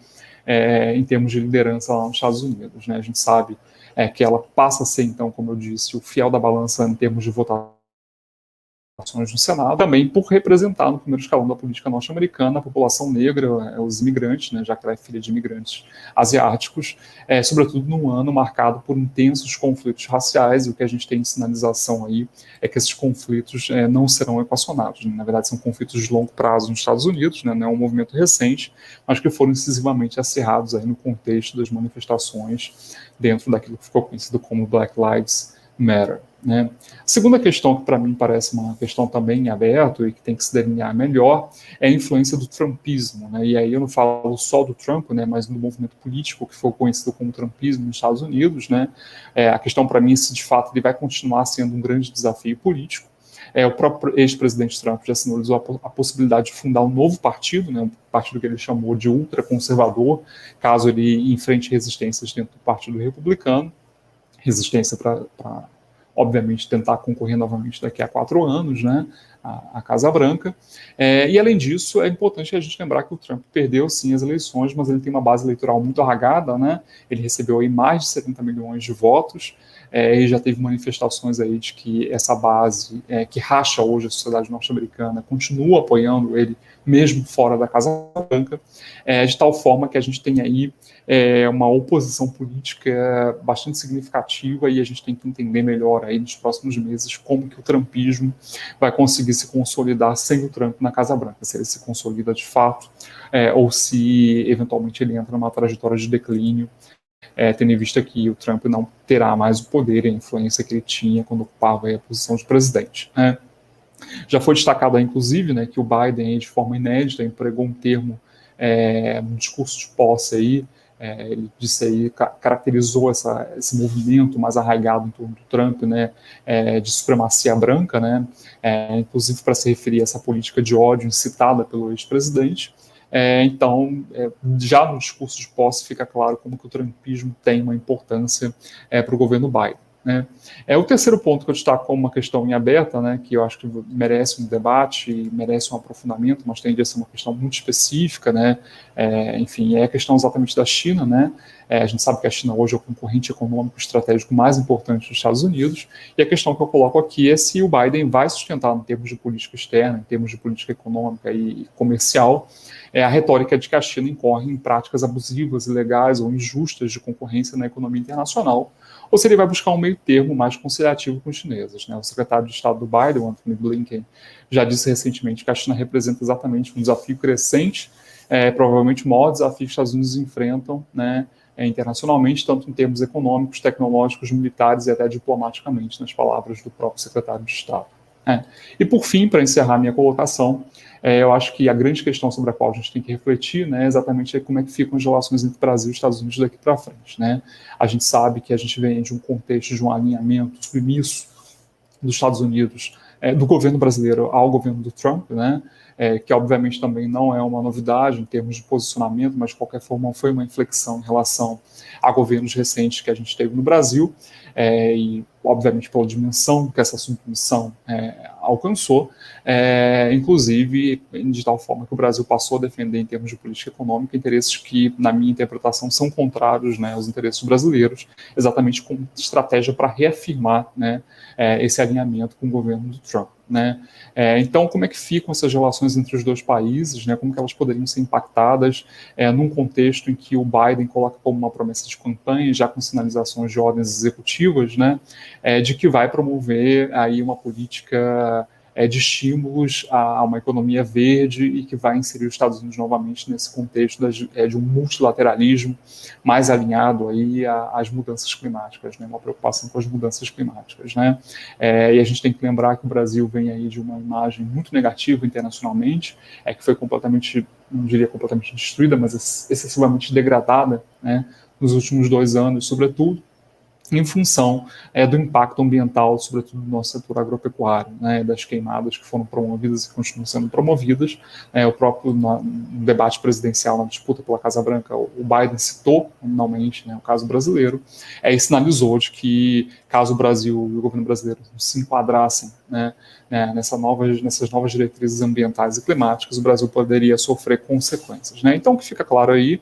em termos de liderança lá nos Estados Unidos, né? A gente sabe que ela passa a ser, então, como eu disse, o fiel da balança em termos de votação no Senado, também por representar no primeiro escalão da política norte-americana a população negra, os imigrantes, né, já que ela é filha de imigrantes asiáticos, sobretudo num ano marcado por intensos conflitos raciais, e o que a gente tem de sinalização aí é que esses conflitos não serão equacionados, né? Na verdade são conflitos de longo prazo nos Estados Unidos, né, não é um movimento recente, mas que foram incisivamente acirrados aí no contexto das manifestações dentro daquilo que ficou conhecido como Black Lives Matter, né? A segunda questão, que para mim parece uma questão também em aberto e que tem que se delinear melhor, é a influência do trumpismo, né? E aí eu não falo só do Trump, né, mas do movimento político que foi conhecido como trumpismo nos Estados Unidos, né? A questão para mim é se de fato ele vai continuar sendo um grande desafio político. O próprio ex-presidente Trump já sinalizou a possibilidade de fundar um novo partido, né, um partido que ele chamou de ultraconservador, caso ele enfrente resistências dentro do Partido Republicano, resistência para obviamente, tentar concorrer novamente daqui a 4 anos, né, à Casa Branca. E, além disso, é importante a gente lembrar que o Trump perdeu, sim, as eleições, mas ele tem uma base eleitoral muito arraigada, né, ele recebeu aí mais de 70 milhões de votos, e já teve manifestações aí de que essa base, que racha hoje a sociedade norte-americana, continua apoiando ele, mesmo fora da Casa Branca, de tal forma que a gente tem aí uma oposição política bastante significativa, e a gente tem que entender melhor aí nos próximos meses como que o trumpismo vai conseguir se consolidar sem o Trump na Casa Branca, se ele se consolida de fato, ou se eventualmente ele entra numa trajetória de declínio, tendo em vista que o Trump não terá mais o poder e a influência que ele tinha quando ocupava aí a posição de presidente, né? Já foi destacado aí, inclusive, né, que o Biden, aí, de forma inédita, empregou um termo no discurso de posse aí, ele disse aí, caracterizou esse movimento mais arraigado em torno do Trump, né, de supremacia branca, né, inclusive para se referir a essa política de ódio incitada pelo ex-presidente. Então, já no discurso de posse fica claro como que o trumpismo tem uma importância para o governo Biden, né? O terceiro ponto que eu destaco como uma questão em aberta, né, que eu acho que merece um debate e merece um aprofundamento, mas tende a ser uma questão muito específica, né, enfim, é a questão exatamente da China, né? A gente sabe que a China hoje é o concorrente econômico estratégico mais importante dos Estados Unidos, e a questão que eu coloco aqui é se o Biden vai sustentar, em termos de política externa, em termos de política econômica e comercial, a retórica de que a China incorre em práticas abusivas, ilegais ou injustas de concorrência na economia internacional, ou se ele vai buscar um meio termo mais conciliativo com os chineses, né? O secretário de Estado do Biden, Anthony Blinken, já disse recentemente que a China representa exatamente um desafio crescente, provavelmente o maior desafio que os Estados Unidos enfrentam, né, internacionalmente, tanto em termos econômicos, tecnológicos, militares e até diplomaticamente, nas palavras do próprio secretário de Estado. E por fim, para encerrar minha colocação, eu acho que a grande questão sobre a qual a gente tem que refletir, né, exatamente é como é que ficam as relações entre Brasil e Estados Unidos daqui para frente, né? A gente sabe que a gente vem de um contexto de um alinhamento submisso dos Estados Unidos, do governo brasileiro ao governo do Trump, né? Que obviamente também não é uma novidade em termos de posicionamento, mas de qualquer forma foi uma inflexão em relação a governos recentes que a gente teve no Brasil, e obviamente pela dimensão que essa submissão alcançou, inclusive de tal forma que o Brasil passou a defender em termos de política econômica interesses que, na minha interpretação, são contrários, né, aos interesses brasileiros, exatamente com estratégia para reafirmar, né, esse alinhamento com o governo do Trump, né? Então, como é que ficam essas relações entre os dois países, né? Como que elas poderiam ser impactadas num contexto em que o Biden coloca como uma promessa de campanha, já com sinalizações de ordens executivas, né, de que vai promover aí uma política de estímulos a uma economia verde e que vai inserir os Estados Unidos novamente nesse contexto de um multilateralismo mais alinhado aí às mudanças climáticas, né, uma preocupação com as mudanças climáticas, né? E a gente tem que lembrar que o Brasil vem aí de uma imagem muito negativa internacionalmente, que foi completamente, não diria completamente destruída, mas excessivamente degradada, né, nos últimos 2 anos, sobretudo, em função do impacto ambiental, sobretudo no nosso setor agropecuário, né, das queimadas que foram promovidas e continuam sendo promovidas. O próprio no debate presidencial, na disputa pela Casa Branca, o Biden citou, nominalmente, né, o caso brasileiro, e sinalizou de que, caso o Brasil e o governo brasileiro se enquadrassem, né, nessas novas diretrizes ambientais e climáticas, o Brasil poderia sofrer consequências, né? Então, o que fica claro aí,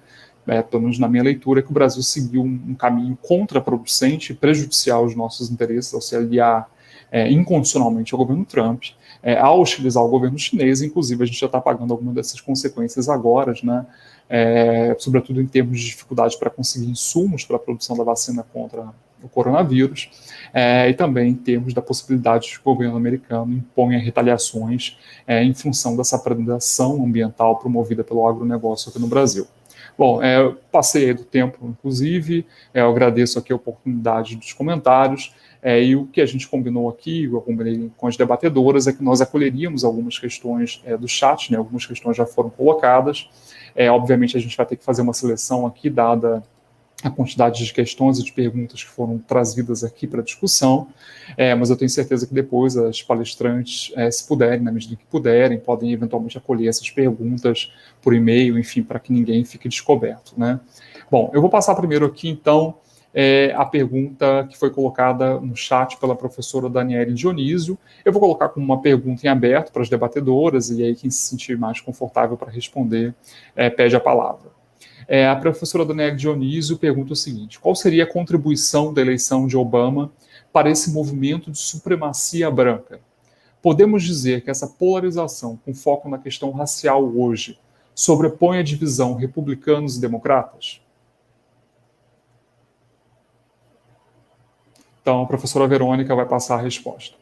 pelo menos na minha leitura, é que o Brasil seguiu um caminho contraproducente e prejudicial aos nossos interesses ao se aliar incondicionalmente ao governo Trump, ao hostilizar o governo chinês. Inclusive a gente já está pagando algumas dessas consequências agora, né, sobretudo em termos de dificuldade para conseguir insumos para a produção da vacina contra o coronavírus, e também em termos da possibilidade de que o governo americano imponha retaliações em função dessa predação ambiental promovida pelo agronegócio aqui no Brasil. Bom, eu passei do tempo, inclusive, eu agradeço aqui a oportunidade dos comentários, e o que a gente combinou aqui, eu combinei com as debatedoras, é que nós acolheríamos algumas questões do chat, né, algumas questões já foram colocadas, obviamente a gente vai ter que fazer uma seleção aqui, dada a quantidade de questões e de perguntas que foram trazidas aqui para discussão, mas eu tenho certeza que depois as palestrantes, se puderem, na medida que puderem, podem eventualmente acolher essas perguntas por e-mail, enfim, para que ninguém fique descoberto, né? Bom, eu vou passar primeiro aqui, então, a pergunta que foi colocada no chat pela professora Daniele Dionísio. Eu vou colocar como uma pergunta em aberto para as debatedoras, e aí quem se sentir mais confortável para responder, pede a palavra. A professora Daniele Dionísio pergunta o seguinte: qual seria a contribuição da eleição de Obama para esse movimento de supremacia branca? Podemos dizer que essa polarização com foco na questão racial hoje sobrepõe a divisão republicanos e democratas? Então, a professora Verônica vai passar a resposta.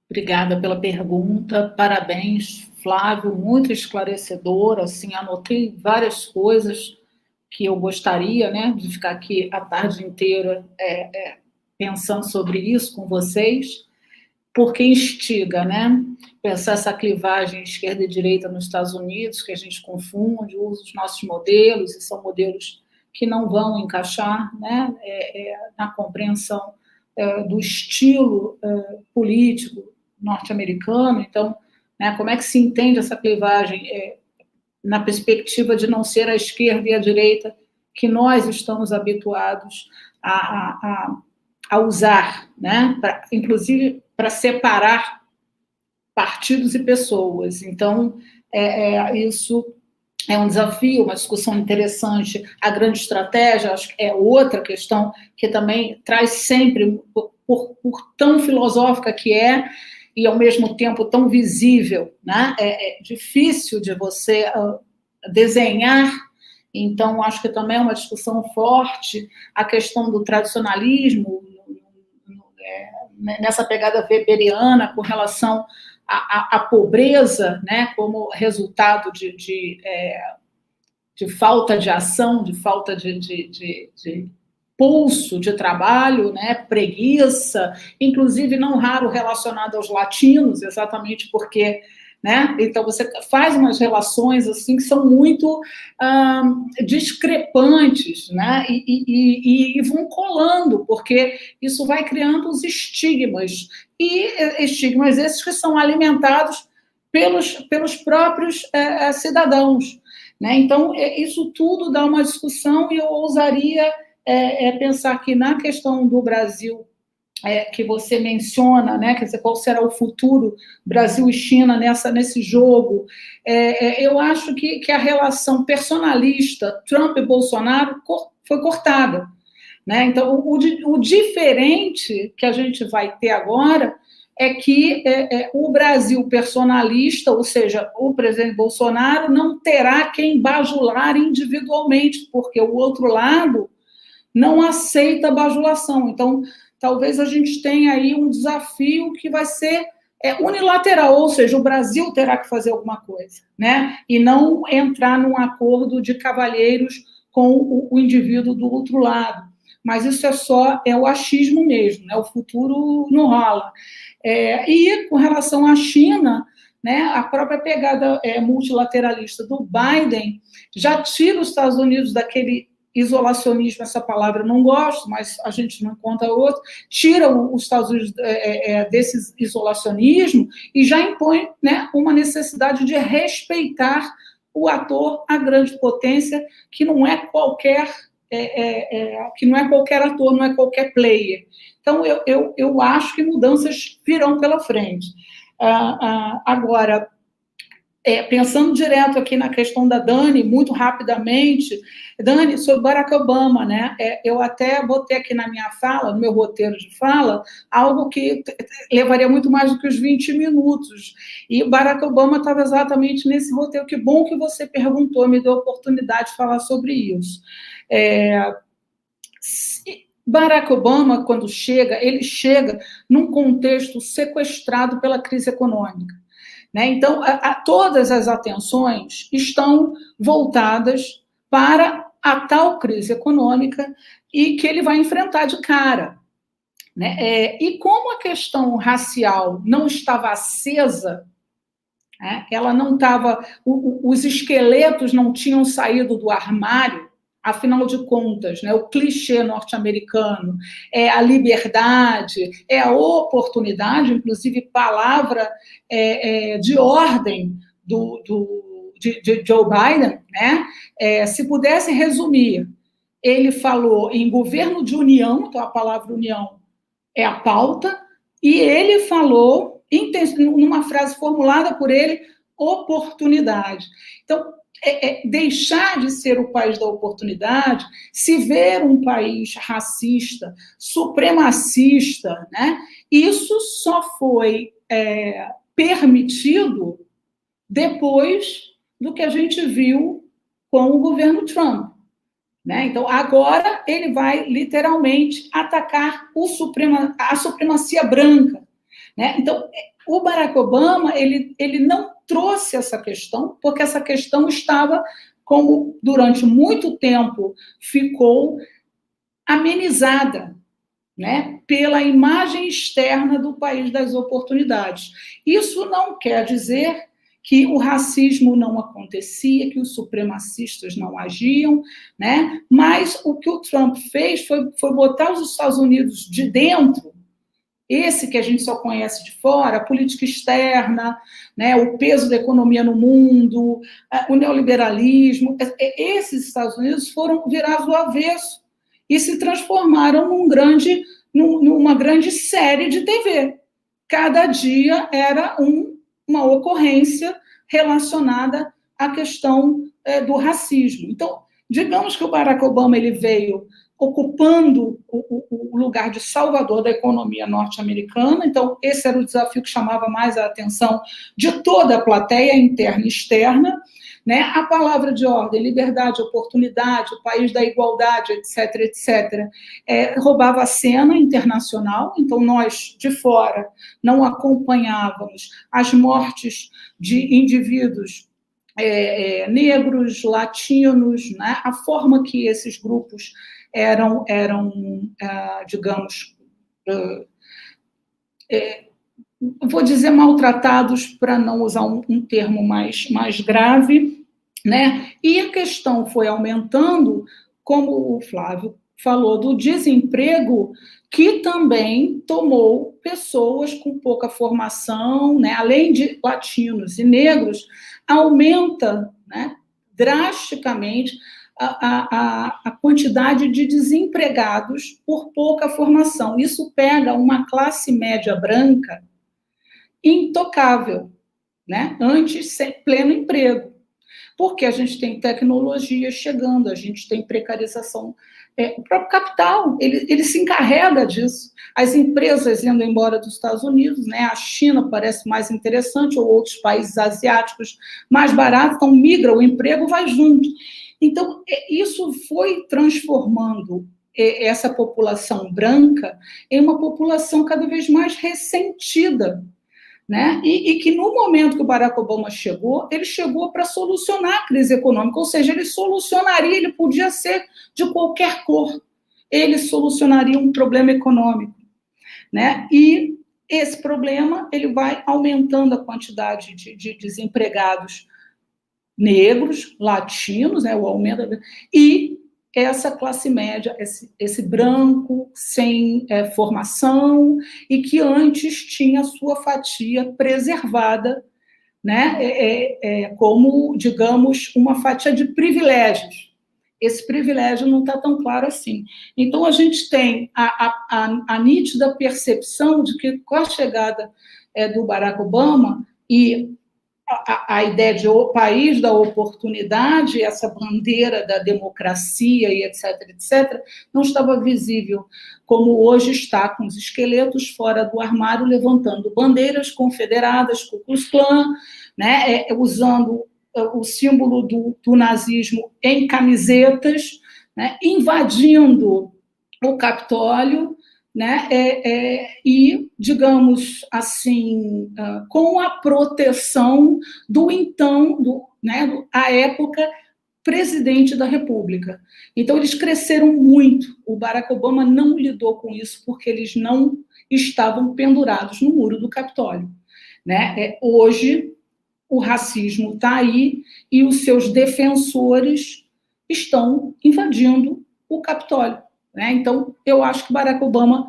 Obrigada pela pergunta, parabéns, Flávio, muito esclarecedor, assim, anotei várias coisas que eu gostaria, né, de ficar aqui a tarde inteira pensando sobre isso com vocês, porque instiga, né, pensar essa clivagem esquerda e direita nos Estados Unidos, que a gente confunde, usa os nossos modelos, e são modelos que não vão encaixar, né, na compreensão do estilo político norte-americano. Então, né, como é que se entende essa clivagem na perspectiva de não ser a esquerda e a direita que nós estamos habituados a usar, né, inclusive para separar partidos e pessoas. Então, isso é um desafio, uma discussão interessante. A grande estratégia, acho que é outra questão que também traz sempre, por tão filosófica que e ao mesmo tempo tão visível, né? É difícil de você desenhar. Então, acho que também é uma discussão forte a questão do tradicionalismo, nessa pegada weberiana com relação à pobreza, né, como resultado de falta de ação, de falta de pulso de trabalho, né, preguiça, inclusive não raro relacionado aos latinos, exatamente porque, né, então você faz umas relações assim que são muito discrepantes, né, e vão colando, porque isso vai criando os estigmas, e estigmas esses que são alimentados pelos próprios cidadãos, né? Então, isso tudo dá uma discussão, e eu ousaria pensar que na questão do Brasil, que você menciona, né, quer dizer, qual será o futuro Brasil e China nesse jogo, eu acho que a relação personalista Trump e Bolsonaro foi cortada, né? Então, o diferente que a gente vai ter agora é que o Brasil personalista, ou seja, o presidente Bolsonaro, não terá quem bajular individualmente, porque o outro lado não aceita bajulação. Então, talvez a gente tenha aí um desafio que vai ser unilateral, ou seja, o Brasil terá que fazer alguma coisa, né? E não entrar num acordo de cavalheiros com o indivíduo do outro lado. Mas isso é o achismo mesmo, né? O futuro não rola. E com relação à China, né, a própria pegada multilateralista do Biden já tira os Estados Unidos daquele isolacionismo, essa palavra eu não gosto, mas a gente não encontra outro, tira os Estados Unidos desse isolacionismo e já impõe, né, uma necessidade de respeitar o ator, a grande potência, que não é qualquer ator, não é qualquer player. Então, eu acho que mudanças virão pela frente. Agora, pensando direto aqui na questão da Dani, muito rapidamente, Dani, sobre Barack Obama, né? Eu até botei aqui na minha fala, no meu roteiro de fala, algo que levaria muito mais do que os 20 minutos. E Barack Obama estava exatamente nesse roteiro. Que bom que você perguntou, me deu a oportunidade de falar sobre isso. Barack Obama, quando ele chega num contexto sequestrado pela crise econômica, né? Então, todas as atenções estão voltadas para a tal crise econômica e que ele vai enfrentar de cara, né? E como a questão racial não estava acesa, né? Ela não estava, os esqueletos não tinham saído do armário. Afinal de contas, né, o clichê norte-americano é a liberdade, é a oportunidade, inclusive palavra de ordem de Joe Biden, né? Se pudesse resumir, ele falou em governo de união, então a palavra união é a pauta, e ele falou, numa frase formulada por ele, oportunidade. Então, deixar de ser o país da oportunidade, se ver um país racista, supremacista, né? Isso só foi permitido depois do que a gente viu com o governo Trump, né? Então, agora ele vai literalmente atacar a supremacia branca, né? Então, o Barack Obama, ele não trouxe essa questão, porque essa questão estava, como durante muito tempo ficou amenizada, né, pela imagem externa do país das oportunidades. Isso não quer dizer que o racismo não acontecia, que os supremacistas não agiam, né? Mas o que o Trump fez foi botar os Estados Unidos de dentro, esse que a gente só conhece de fora, a política externa, né, o peso da economia no mundo, o neoliberalismo, esses Estados Unidos foram virados do avesso e se transformaram numa grande série de TV. Cada dia era uma ocorrência relacionada à questão do racismo. Então, digamos que o Barack Obama ele veio ocupando o lugar de salvador da economia norte-americana. Então, esse era o desafio que chamava mais a atenção de toda a plateia, interna e externa, né? A palavra de ordem, liberdade, oportunidade, o país da igualdade, etc., etc., roubava a cena internacional. Então, nós, de fora, não acompanhávamos as mortes de indivíduos negros, latinos, né? A forma que esses grupos eram digamos, vou dizer maltratados, para não usar um termo mais grave, né? E a questão foi aumentando, como o Flávio falou, do desemprego, que também tomou pessoas com pouca formação, né? Além de latinos e negros, aumenta, né, drasticamente a quantidade de desempregados por pouca formação. Isso pega uma classe média branca intocável, né? Antes, pleno emprego. Porque a gente tem tecnologia chegando, a gente tem precarização. O próprio capital, ele se encarrega disso. As empresas indo embora dos Estados Unidos, né? A China parece mais interessante, ou outros países asiáticos mais baratos, então migra, o emprego vai junto. Então, isso foi transformando essa população branca em uma população cada vez mais ressentida, né? E que no momento que o Barack Obama chegou, ele chegou para solucionar a crise econômica, ou seja, ele solucionaria, ele podia ser de qualquer cor, ele solucionaria um problema econômico, né? E esse problema, ele vai aumentando a quantidade de desempregados negros, latinos, né? O aumento, e essa classe média, esse branco sem formação, e que antes tinha sua fatia preservada, né, como, digamos, uma fatia de privilégios. Esse privilégio não está tão claro assim. Então, a gente tem a nítida percepção de que, com a chegada do Barack Obama e a ideia de o país da oportunidade, essa bandeira da democracia e etc., etc., não estava visível como hoje está, com os esqueletos fora do armário, levantando bandeiras confederadas, Ku Klux Klan, né, usando o símbolo do nazismo em camisetas, né, invadindo o Capitólio, né, e, digamos assim, com a proteção do então, né, à época, presidente da República. Então, eles cresceram muito. O Barack Obama não lidou com isso porque eles não estavam pendurados no muro do Capitólio, né? Hoje, o racismo está aí e os seus defensores estão invadindo o Capitólio, né? Então, eu acho que Barack Obama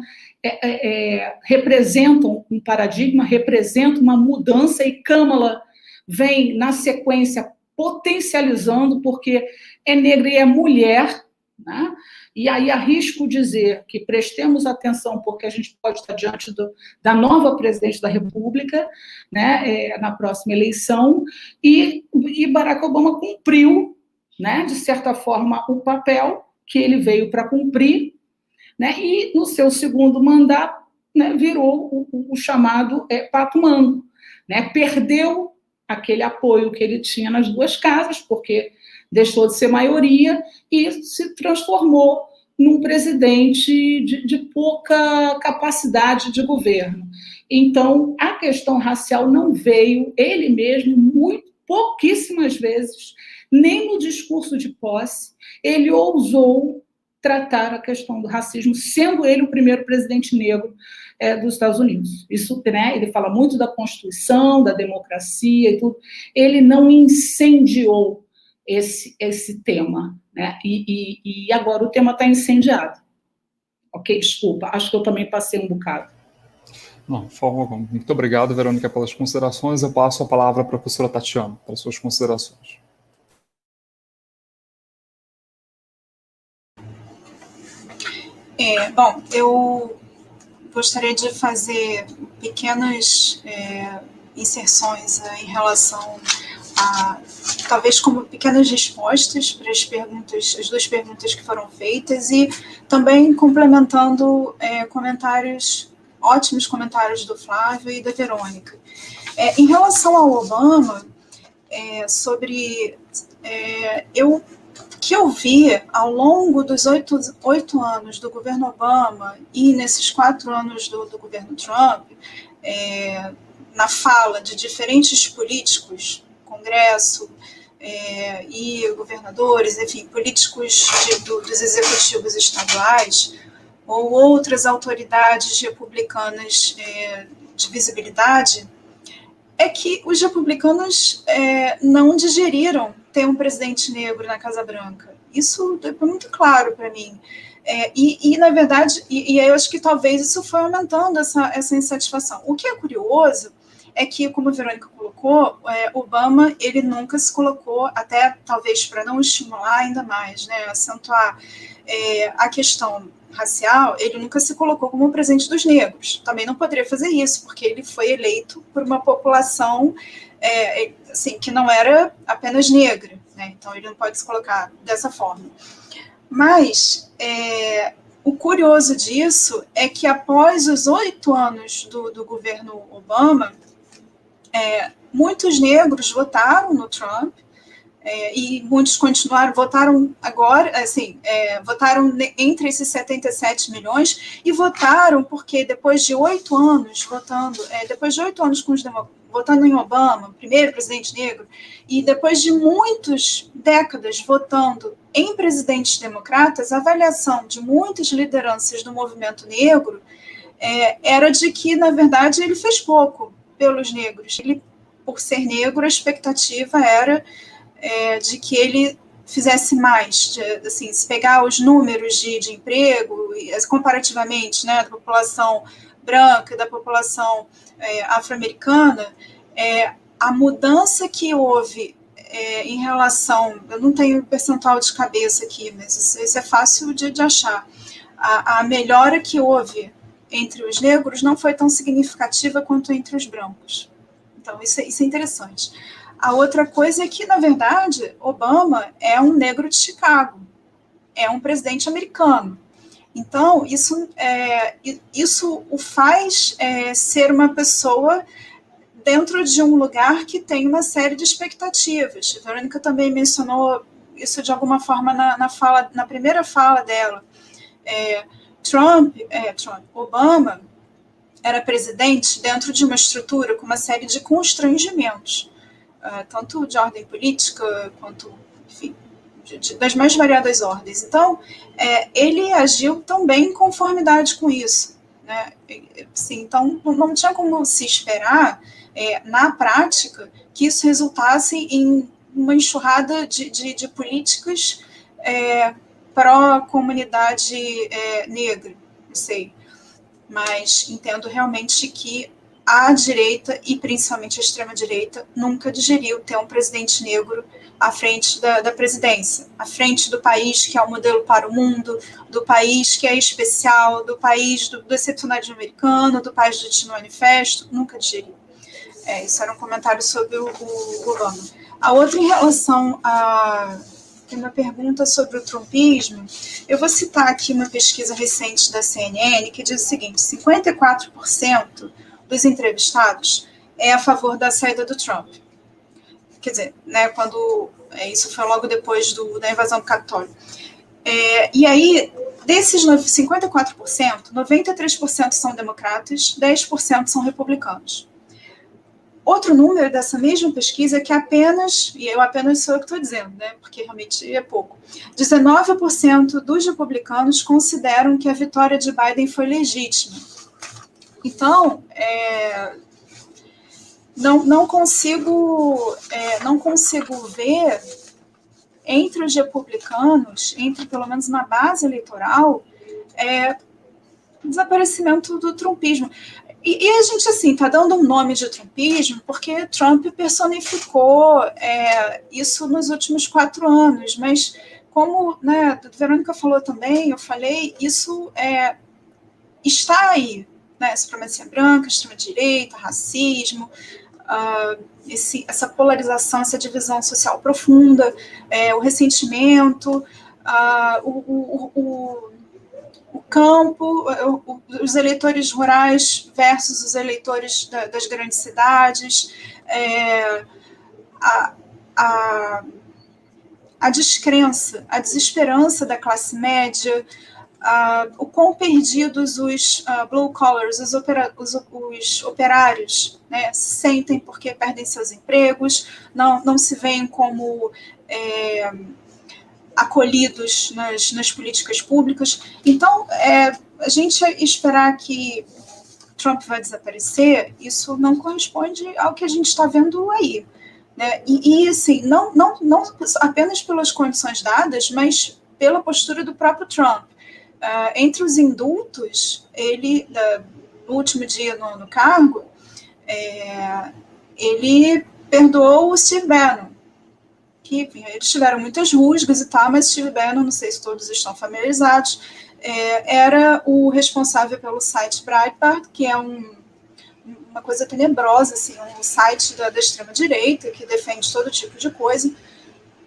representa um paradigma, representa uma mudança, e Kamala vem, na sequência, potencializando, porque é negra e é mulher, né? E aí arrisco dizer que prestemos atenção, porque a gente pode estar diante da nova presidente da República, né, na próxima eleição, e Barack Obama cumpriu, né, de certa forma, o papel que ele veio para cumprir, né, e no seu segundo mandato, né, virou o chamado pato mango, né, perdeu aquele apoio que ele tinha nas duas casas, porque deixou de ser maioria e se transformou num presidente de pouca capacidade de governo. Então, a questão racial não veio, ele mesmo, pouquíssimas vezes, nem no discurso de posse, ele ousou tratar a questão do racismo, sendo ele o primeiro presidente negro dos Estados Unidos. Isso, né, ele fala muito da Constituição, da democracia e tudo. Ele não incendiou esse tema, né? E agora o tema está incendiado. Ok, desculpa, acho que eu também passei um bocado. Não, por favor, muito obrigado, Verônica, pelas considerações. Eu passo a palavra à professora Tatiana, para suas considerações. Bom, eu gostaria de fazer pequenas inserções em relação a, talvez como pequenas respostas para as duas perguntas que foram feitas, e também complementando ótimos comentários do Flávio e da Verônica. Em relação ao Obama, que eu vi ao longo dos 8 anos do governo Obama e nesses 4 anos do governo Trump, na fala de diferentes políticos, Congresso, e governadores, enfim, políticos dos executivos estaduais ou outras autoridades republicanas de visibilidade, é que os republicanos não digeriram ter um presidente negro na Casa Branca. Isso é muito claro para mim. Na verdade, eu acho que talvez isso foi aumentando essa insatisfação. O que é curioso é que, como a Verônica colocou, Obama, ele nunca se colocou, até talvez para não estimular ainda mais, né, acentuar a questão racial, ele nunca se colocou como o presidente dos negros. Também não poderia fazer isso, porque ele foi eleito por uma população assim, que não era apenas negra, né? Então ele não pode se colocar dessa forma. Mas o curioso disso é que após os 8 anos do governo Obama, muitos negros votaram no Trump, e muitos votaram agora, assim, votaram entre esses 77 milhões, e votaram porque depois de 8 anos votando em Obama, primeiro presidente negro, e depois de muitas décadas votando em presidentes democratas, a avaliação de muitas lideranças do movimento negro era de que, na verdade, ele fez pouco pelos negros. Ele, por ser negro, a expectativa era de que ele fizesse mais, assim, se pegar os números de emprego, comparativamente, né, da população branca e da população afro-americana, a mudança que houve em relação, eu não tenho percentual de cabeça aqui, mas isso é fácil de achar, a melhora que houve entre os negros não foi tão significativa quanto entre os brancos. Então, isso é interessante. A outra coisa é que, na verdade, Obama é um negro de Chicago, é um presidente americano. Então, isso o faz ser uma pessoa dentro de um lugar que tem uma série de expectativas. A Verônica também mencionou isso de alguma forma na primeira fala dela. Obama era presidente dentro de uma estrutura com uma série de constrangimentos, tanto de ordem política quanto, enfim, das mais variadas ordens. Então, ele agiu também em conformidade com isso, né? Assim, então, não tinha como se esperar, na prática, que isso resultasse em uma enxurrada de políticas pró-comunidade negra, não sei. Mas entendo realmente que a direita, e principalmente a extrema-direita, nunca digeriu ter um presidente negro à frente da presidência, à frente do país que é o modelo para o mundo, do país que é especial, do país do excepcionalismo americano, do país do Destino Manifesto, nunca digeriu. Isso era um comentário sobre o Obama. A outra, em relação a... Tem uma pergunta sobre o trumpismo. Eu vou citar aqui uma pesquisa recente da CNN que diz o seguinte: 54% dos entrevistados é a favor da saída do Trump. Quer dizer, né, quando isso foi logo depois da invasão do Capitólio. E aí, desses 54%, 93% são democratas, 10% são republicanos. Outro número dessa mesma pesquisa é que e eu apenas sou eu que estou dizendo, né, porque realmente é pouco, 19% dos republicanos consideram que a vitória de Biden foi legítima. Então, não consigo ver entre os republicanos, pelo menos na base eleitoral, desaparecimento do trumpismo. E a gente, assim, está dando um nome de trumpismo porque Trump personificou isso nos últimos 4 anos, mas como, né, a Verônica falou também, eu falei, isso está aí, né, supremacia branca, extrema-direita, racismo, essa polarização, essa divisão social profunda, o ressentimento, o campo, os eleitores rurais versus os eleitores das grandes cidades, a descrença, a desesperança da classe média, o quão perdidos os blue collars, os operários, né, se sentem porque perdem seus empregos, não se veem como acolhidos nas políticas públicas. Então, a gente esperar que Trump vai desaparecer, isso não corresponde ao que a gente está vendo aí. Né? E assim, não apenas pelas condições dadas, mas pela postura do próprio Trump. Entre os indultos, ele, no último dia no cargo, ele perdoou o Steve Bannon, que, enfim, eles tiveram muitas rusgas e tal, mas Steve Bannon, não sei se todos estão familiarizados, era o responsável pelo site Breitbart, que é uma coisa tenebrosa, assim, um site da extrema-direita, que defende todo tipo de coisa.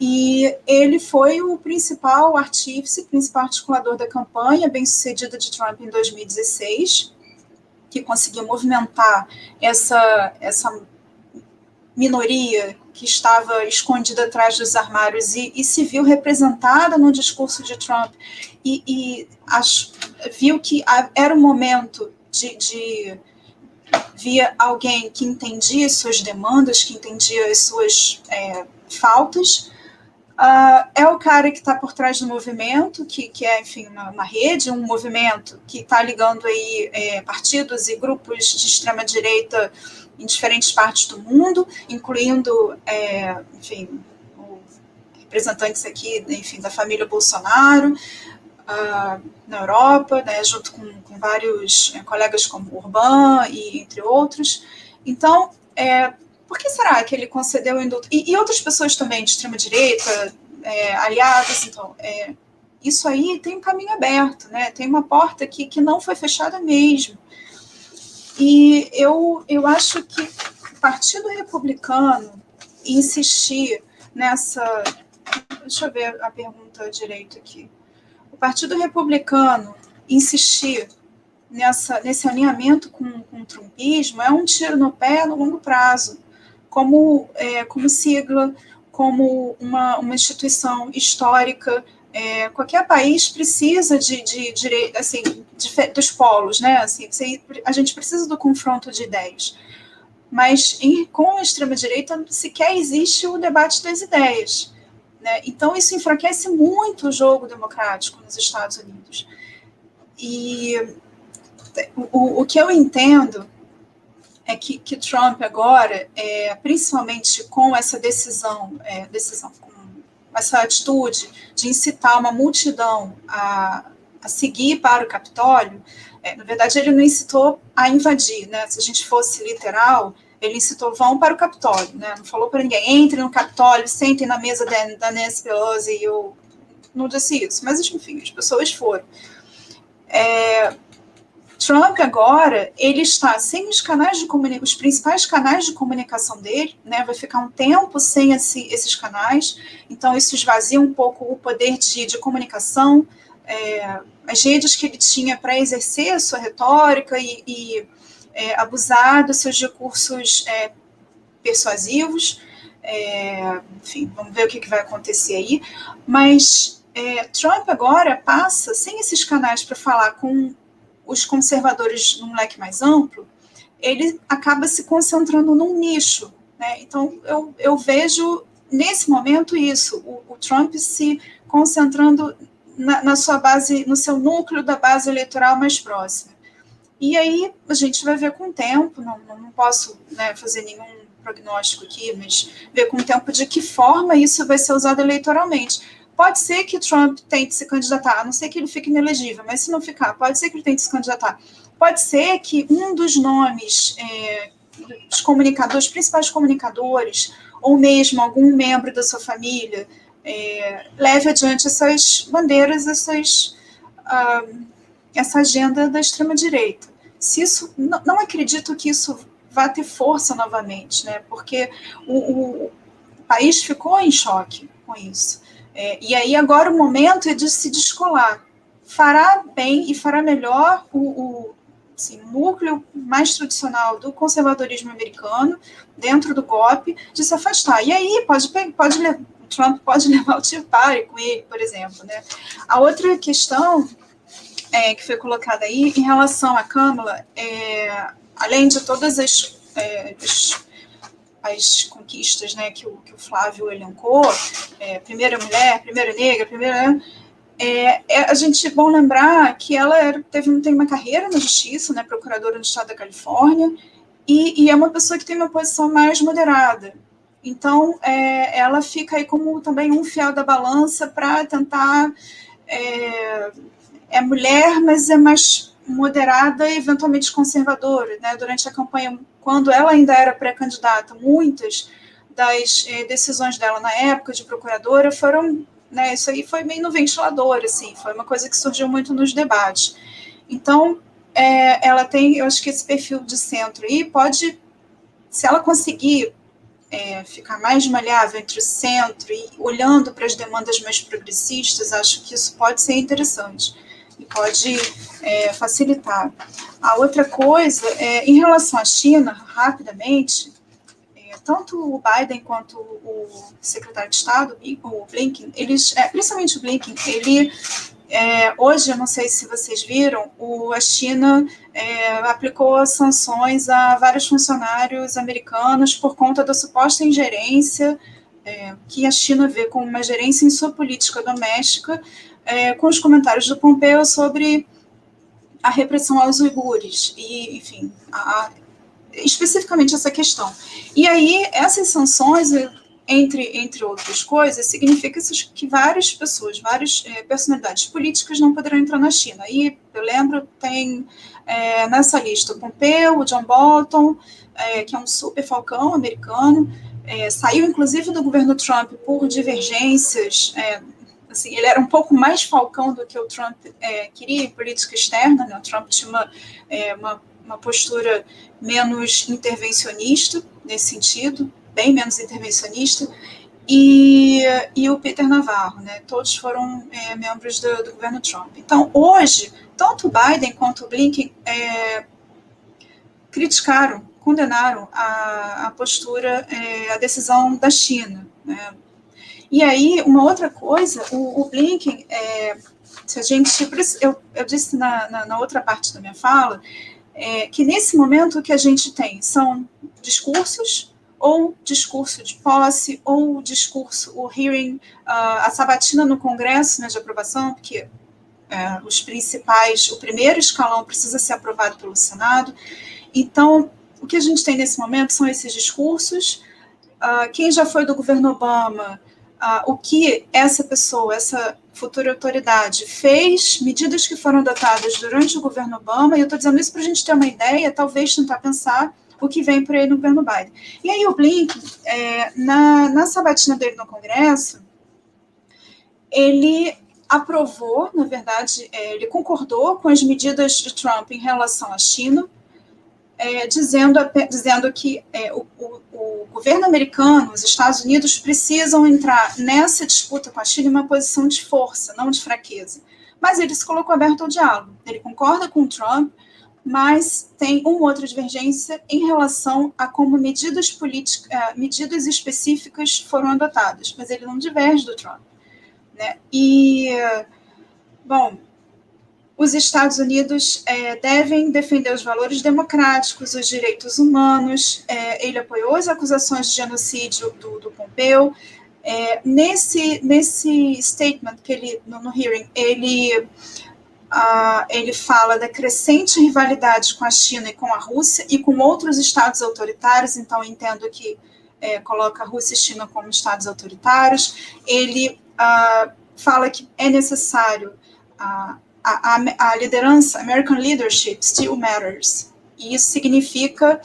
E ele foi o principal artífice, principal articulador da campanha bem-sucedida de Trump em 2016, que conseguiu movimentar essa minoria que estava escondida atrás dos armários e se viu representada no discurso de Trump e viu que era um momento de via alguém que entendia suas demandas, que entendia as suas faltas. É o cara que está por trás do movimento, que é, enfim, uma rede, um movimento que está ligando aí partidos e grupos de extrema-direita em diferentes partes do mundo, incluindo, enfim, representantes aqui, enfim, da família Bolsonaro, na Europa, né, junto com vários colegas como Orbán e entre outros. Então, por que será que ele concedeu o indulto? E outras pessoas também de extrema-direita, aliadas, então, isso aí tem um caminho aberto, né? Tem uma porta que não foi fechada mesmo. E eu acho que o Partido Republicano insistir nessa... Deixa eu ver a pergunta direito aqui. O Partido Republicano insistir nesse alinhamento com o trumpismo é um tiro no pé no longo prazo, como sigla, como uma instituição histórica. Qualquer país precisa de direito, assim, dos polos, né? Assim, a gente precisa do confronto de ideias. Mas com a extrema-direita sequer existe o debate das ideias. Né? Então, isso enfraquece muito o jogo democrático nos Estados Unidos. E o que eu entendo é que Trump agora, principalmente com essa decisão, com essa atitude de incitar uma multidão a seguir para o Capitólio, na verdade ele não incitou a invadir, né? Se a gente fosse literal, ele incitou, vão para o Capitólio, né? Não falou para ninguém, entrem no Capitólio, sentem na mesa da Nancy Pelosi, eu não disse isso, mas enfim, as pessoas foram. Trump agora, ele está sem os canais de comunicação, os principais canais de comunicação dele, né, vai ficar um tempo sem esses canais, então isso esvazia um pouco o poder de comunicação, as redes que ele tinha para exercer a sua retórica e abusar dos seus recursos persuasivos, enfim, vamos ver o que vai acontecer aí, mas Trump agora passa, sem esses canais para falar com os conservadores num leque mais amplo, ele acaba se concentrando num nicho. Né? Então, eu vejo, nesse momento, isso, o Trump se concentrando na sua base, no seu núcleo da base eleitoral mais próxima. E aí, a gente vai ver com o tempo, não posso, né, fazer nenhum prognóstico aqui, mas ver com o tempo de que forma isso vai ser usado eleitoralmente. Pode ser que Trump tente se candidatar, a não ser que ele fique inelegível, mas se não ficar, pode ser que ele tente se candidatar. Pode ser que um dos nomes dos comunicadores, principais comunicadores, ou mesmo algum membro da sua família, leve adiante essas bandeiras, essa agenda da extrema-direita. Se isso, não acredito que isso vá ter força novamente, né? Porque o país ficou em choque com isso. E aí agora o momento é de se descolar. Fará bem e fará melhor o núcleo mais tradicional do conservadorismo americano, dentro do golpe, de se afastar. E aí Trump pode levar o Tea Party com ele, por exemplo. Né? A outra questão que foi colocada aí, em relação à Câmara, além de todas as conquistas, né, que o Flávio elencou, primeira mulher, primeira negra, a gente é bom lembrar que ela tem uma carreira na justiça, né, procuradora no estado da Califórnia, e é uma pessoa que tem uma posição mais moderada. Então, ela fica aí como também um fiel da balança para tentar... É mulher, mas é mais moderada e eventualmente conservadora, né? Durante a campanha, quando ela ainda era pré-candidata, muitas das decisões dela na época de procuradora foram, né, isso aí foi meio no ventilador, assim, foi uma coisa que surgiu muito nos debates. Então, ela tem, eu acho que esse perfil de centro aí pode, se ela conseguir ficar mais maleável entre o centro e olhando para as demandas mais progressistas, acho que isso pode ser interessante e pode facilitar. A outra coisa, em relação à China, rapidamente, tanto o Biden quanto o secretário de Estado, o Blinken, principalmente o Blinken, ele, hoje, eu não sei se vocês viram, a China aplicou sanções a vários funcionários americanos por conta da suposta ingerência que a China vê como uma gerência em sua política doméstica, com os comentários do Pompeo sobre a repressão aos uigures, e, enfim, especificamente essa questão. E aí, essas sanções, entre outras coisas, significa que várias pessoas, várias personalidades políticas não poderão entrar na China. E, eu lembro, tem nessa lista o Pompeo, o John Bolton, que é um super falcão americano, saiu, inclusive, do governo Trump por divergências. Assim, ele era um pouco mais falcão do que o Trump queria em política externa, né? O Trump tinha uma postura menos intervencionista, nesse sentido, bem menos intervencionista, e o Peter Navarro, né? Todos foram membros do governo Trump. Então, hoje, tanto o Biden quanto o Blinken condenaram a postura, a decisão da China, né? E aí, uma outra coisa, o Blinken, se a gente, eu disse na outra parte da minha fala, que nesse momento o que a gente tem são discursos, ou discurso de posse, ou o hearing, a sabatina no Congresso, né, de aprovação, porque o primeiro escalão precisa ser aprovado pelo Senado. Então, o que a gente tem nesse momento são esses discursos. Quem já foi do governo Obama, o que essa pessoa, essa futura autoridade fez, medidas que foram adotadas durante o governo Obama, e eu estou dizendo isso para a gente ter uma ideia, talvez tentar pensar o que vem por aí no governo Biden. E aí o Blinken, na sabatina dele no Congresso, ele aprovou, na verdade, ele concordou com as medidas de Trump em relação à China, dizendo que o governo americano, os Estados Unidos, precisam entrar nessa disputa com a China em uma posição de força, não de fraqueza. Mas ele se colocou aberto ao diálogo. Ele concorda com o Trump, mas tem uma outra divergência em relação a como medidas específicas foram adotadas. Mas ele não diverge do Trump, né? E, bom, os Estados Unidos devem defender os valores democráticos, os direitos humanos. Ele apoiou as acusações de genocídio do Pompeo. Nesse statement que ele, no hearing, ele fala da crescente rivalidade com a China e com a Rússia e com outros estados autoritários. Então, eu entendo que coloca a Rússia e a China como estados autoritários. Ele fala que é necessário a liderança, American leadership still matters. E isso significa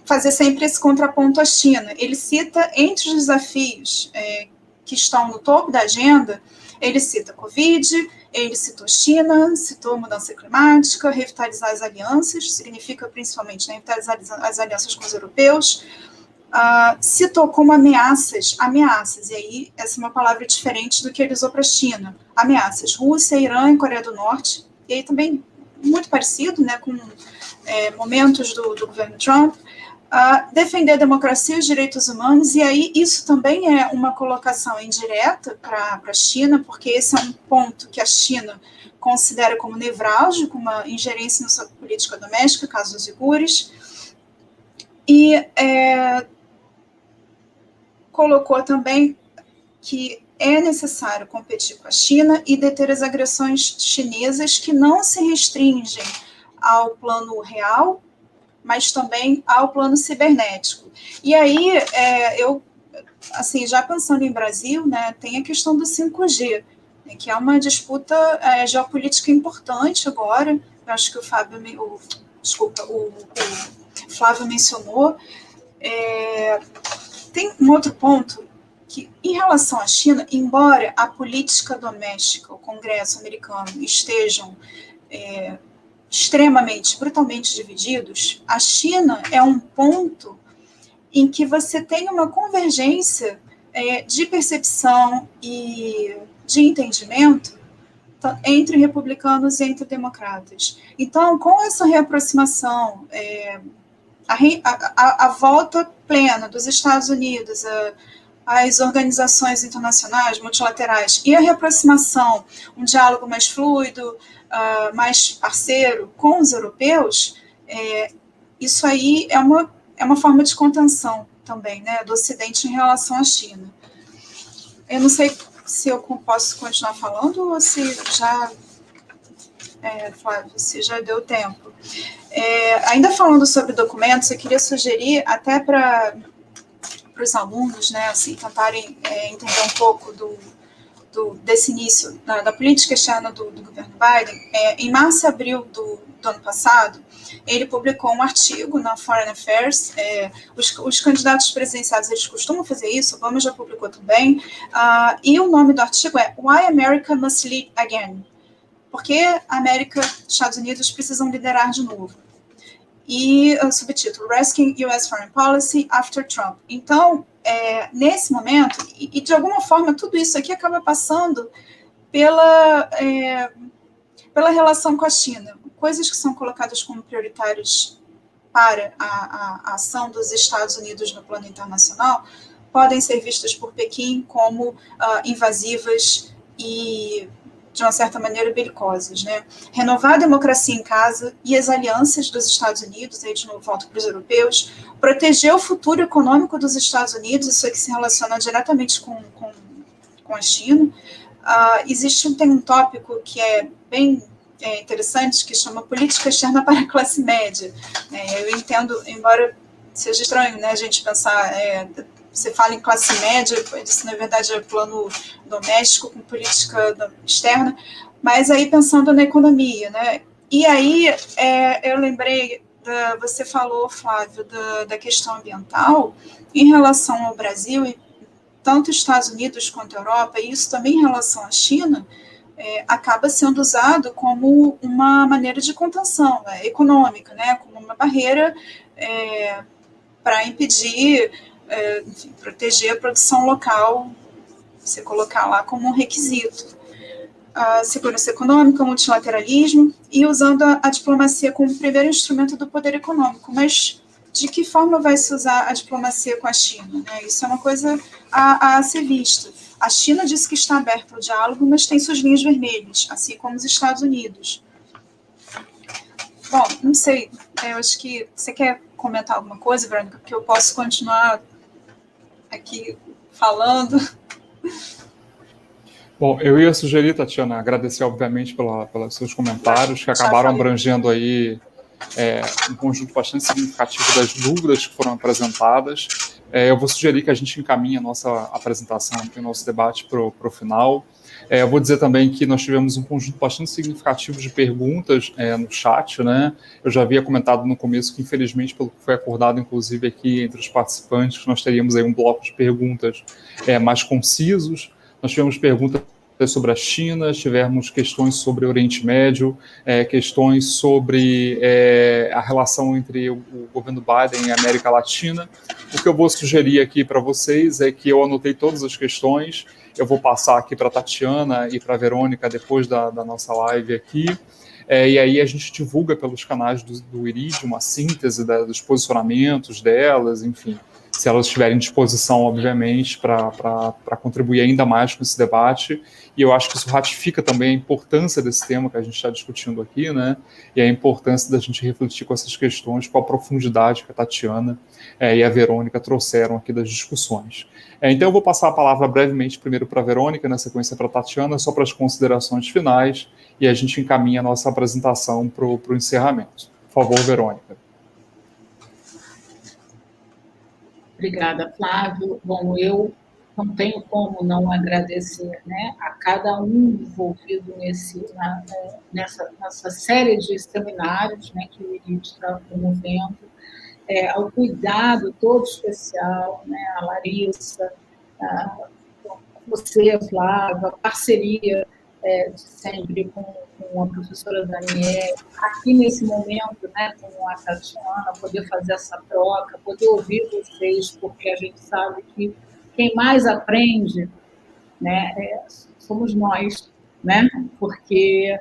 fazer sempre esse contraponto à China. Ele cita, entre os desafios que estão no topo da agenda, ele cita Covid, ele citou China, citou mudança climática, revitalizar as alianças, significa principalmente revitalizar as alianças com os europeus, citou como ameaças, e aí essa é uma palavra diferente do que ele usou para a China, ameaças, Rússia, Irã e Coreia do Norte, e aí também muito parecido, né, com momentos do governo Trump, defender a democracia e os direitos humanos, e aí isso também é uma colocação indireta para a China, porque esse é um ponto que a China considera como nevrálgico, uma ingerência na sua política doméstica, caso dos uigures, e colocou também que é necessário competir com a China e deter as agressões chinesas que não se restringem ao plano real, mas também ao plano cibernético. E aí, eu, assim, já pensando em Brasil, né, tem a questão do 5G, né, que é uma disputa geopolítica importante agora, eu acho que o Flávio mencionou. Tem um outro ponto, que em relação à China, embora a política doméstica, o Congresso americano estejam extremamente, brutalmente divididos, a China é um ponto em que você tem uma convergência de percepção e de entendimento entre republicanos e entre democratas. Então, com essa reaproximação, a volta plena dos Estados Unidos às organizações internacionais, multilaterais, e a reaproximação, um diálogo mais fluido, mais parceiro com os europeus, isso aí é uma forma de contenção também, né, do Ocidente em relação à China. Eu não sei se eu posso continuar falando ou se já, Flávio, se já deu tempo. Ainda falando sobre documentos, eu queria sugerir até para os alunos, né, assim, tentarem entender um pouco desse início da política externa do governo Biden. Em março e abril do ano passado, ele publicou um artigo na Foreign Affairs. Os candidatos presidenciais, eles costumam fazer isso, Obama já publicou também, e o nome do artigo é Why America Must Lead Again? Porque a América e Estados Unidos precisam liderar de novo. E o subtítulo, Rescuing U.S. Foreign Policy After Trump. Então, nesse momento, e de alguma forma tudo isso aqui acaba passando pela relação com a China. Coisas que são colocadas como prioritárias para a ação dos Estados Unidos no plano internacional podem ser vistas por Pequim como invasivas e, de uma certa maneira, belicosas, né? Renovar a democracia em casa e as alianças dos Estados Unidos, aí de novo volto para os europeus, proteger o futuro econômico dos Estados Unidos, isso aqui se relaciona diretamente com a China. Tem um tópico que é bem interessante, que chama política externa para a classe média. Eu entendo, embora seja estranho, né, a gente pensar... você fala em classe média, isso na verdade é plano doméstico com política externa, mas aí pensando na economia, né? E aí eu lembrei, você falou, Flávio, da questão ambiental em relação ao Brasil, e tanto Estados Unidos quanto Europa, e isso também em relação à China, acaba sendo usado como uma maneira de contenção econômica, né? Como uma barreira para impedir... enfim, proteger a produção local, você colocar lá como um requisito. A segurança econômica, o multilateralismo, e usando a diplomacia como primeiro instrumento do poder econômico. Mas de que forma vai se usar a diplomacia com a China? Isso é uma coisa a ser vista. A China disse que está aberta ao diálogo, mas tem suas linhas vermelhas, assim como os Estados Unidos. Bom, não sei, eu acho que você quer comentar alguma coisa, Verônica, porque eu posso continuar aqui falando. Bom, eu ia sugerir, Tatiana, agradecer, obviamente, pelos seus comentários, que acabaram abrangendo aí um conjunto bastante significativo das dúvidas que foram apresentadas. Eu vou sugerir que a gente encaminhe a nossa apresentação aqui, o nosso debate para o final. Eu vou dizer também que nós tivemos um conjunto bastante significativo de perguntas no chat, né? Eu já havia comentado no começo que, infelizmente, pelo que foi acordado, inclusive, aqui entre os participantes, nós teríamos aí um bloco de perguntas mais concisos. Nós tivemos perguntas sobre a China, tivemos questões sobre o Oriente Médio, questões sobre a relação entre o governo Biden e a América Latina. O que eu vou sugerir aqui para vocês é que eu anotei todas as questões, eu vou passar aqui para a Tatiana e para a Verônica depois da nossa live aqui. e aí a gente divulga pelos canais do IRID uma síntese dos posicionamentos delas, enfim, se elas estiverem à disposição, obviamente, para contribuir ainda mais com esse debate. E eu acho que isso ratifica também a importância desse tema que a gente está discutindo aqui, né? E a importância da gente refletir com essas questões, com a profundidade que a Tatiana e a Verônica trouxeram aqui das discussões. Então eu vou passar a palavra brevemente primeiro para a Verônica, na sequência para a Tatiana, só para as considerações finais, e a gente encaminha a nossa apresentação para o encerramento. Por favor, Verônica. Obrigada, Flávio. Bom, eu não tenho como não agradecer, né, a cada um envolvido nessa série de seminários, né, que o IRID está promovendo, ao cuidado todo especial, né, a Larissa, você, Flávio, a parceria de sempre com a professora Daniela, aqui nesse momento, né, com a Tatiana, poder fazer essa troca, poder ouvir vocês, porque a gente sabe que quem mais aprende, né, somos nós, né, porque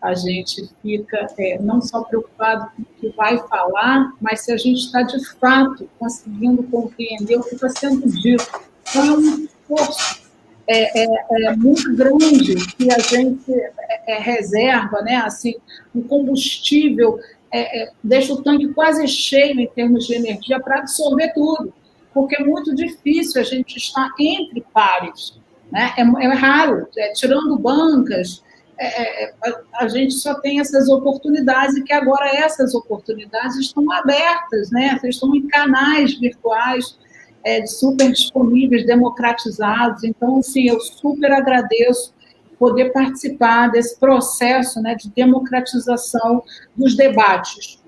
a gente fica não só preocupado com o que vai falar, mas se a gente está, de fato, conseguindo compreender o que está sendo dito. Então, é um esforço muito grande que a gente reserva, né? Assim, um combustível, deixa o tanque quase cheio em termos de energia para absorver tudo, porque é muito difícil a gente estar entre pares, né? É raro, tirando bancas, a gente só tem essas oportunidades, e que agora essas oportunidades estão abertas, né? Estão em canais virtuais, super disponíveis, democratizados. Então, assim, eu super agradeço poder participar desse processo, né, de democratização dos debates.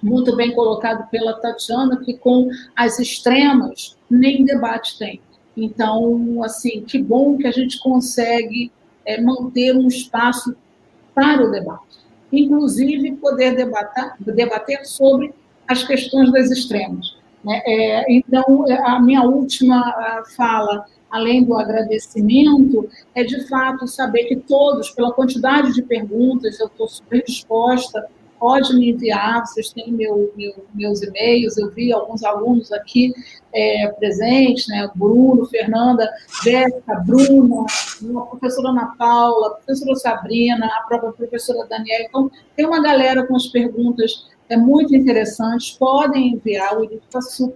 Muito bem colocado pela Tatiana, que com as extremas nem debate tem. Então, assim, que bom que a gente consegue manter um espaço para o debate. Inclusive, poder debater sobre as questões das extremas. Então, a minha última fala, além do agradecimento, é, de fato, saber que todos, pela quantidade de perguntas, eu estou super disposta, pode me enviar, vocês têm meus e-mails, eu vi alguns alunos aqui presentes, né? Bruno, Fernanda, Jéssica, Bruna, a professora Ana Paula, a professora Sabrina, a própria professora Daniela. Então, tem uma galera com as perguntas muito interessantes, podem enviar, o IRID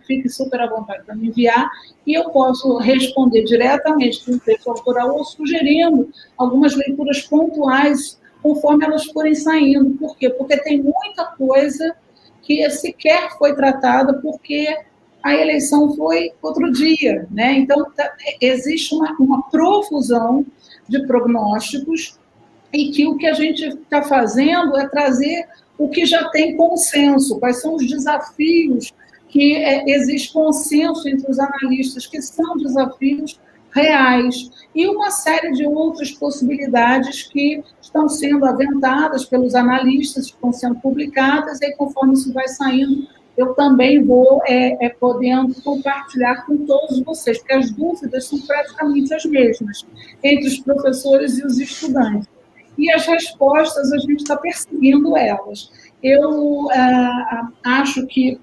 fique super à vontade para me enviar, e eu posso responder diretamente com o texto autoral ou sugerindo algumas leituras pontuais conforme elas forem saindo. Por quê? Porque tem muita coisa que sequer foi tratada porque a eleição foi outro dia, né? Então, existe uma profusão de prognósticos, e que o que a gente está fazendo é trazer o que já tem consenso, quais são os desafios que existe consenso entre os analistas, que são desafios reais, e uma série de outras possibilidades que estão sendo aventadas pelos analistas, estão sendo publicadas, e conforme isso vai saindo, eu também vou podendo compartilhar com todos vocês, porque as dúvidas são praticamente as mesmas entre os professores e os estudantes. E as respostas, a gente está perseguindo elas. Eu acho que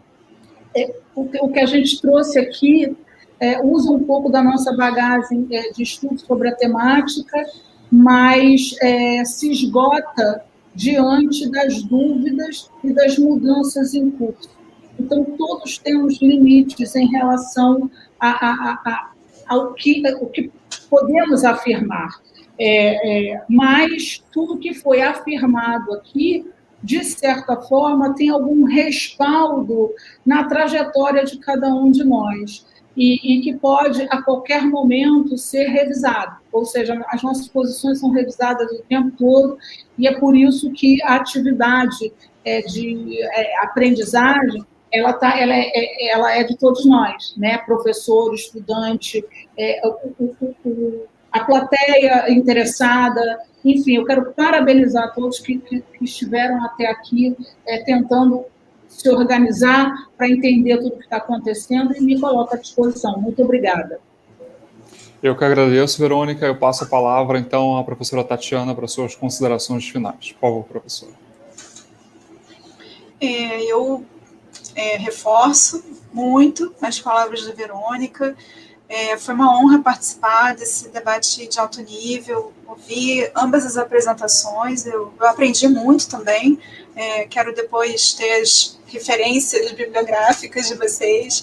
o que a gente trouxe aqui usa um pouco da nossa bagagem de estudo sobre a temática, mas se esgota diante das dúvidas e das mudanças em curso. Então, todos temos limites em relação ao que podemos afirmar. Mas tudo que foi afirmado aqui, de certa forma, tem algum respaldo na trajetória de cada um de nós, e que pode, a qualquer momento, ser revisado. Ou seja, as nossas posições são revisadas o tempo todo, e é por isso que a atividade de aprendizagem ela é de todos nós, né? Professor, estudante, a plateia interessada, enfim, eu quero parabenizar todos que estiveram até aqui tentando se organizar para entender tudo o que está acontecendo, e me coloco à disposição. Muito obrigada. Eu que agradeço, Verônica. Eu passo a palavra, então, à professora Tatiana para suas considerações finais. Por favor, professora. Eu reforço muito as palavras da Verônica. Foi uma honra participar desse debate de alto nível, ouvir ambas as apresentações, eu aprendi muito também, quero depois ter as referências bibliográficas de vocês.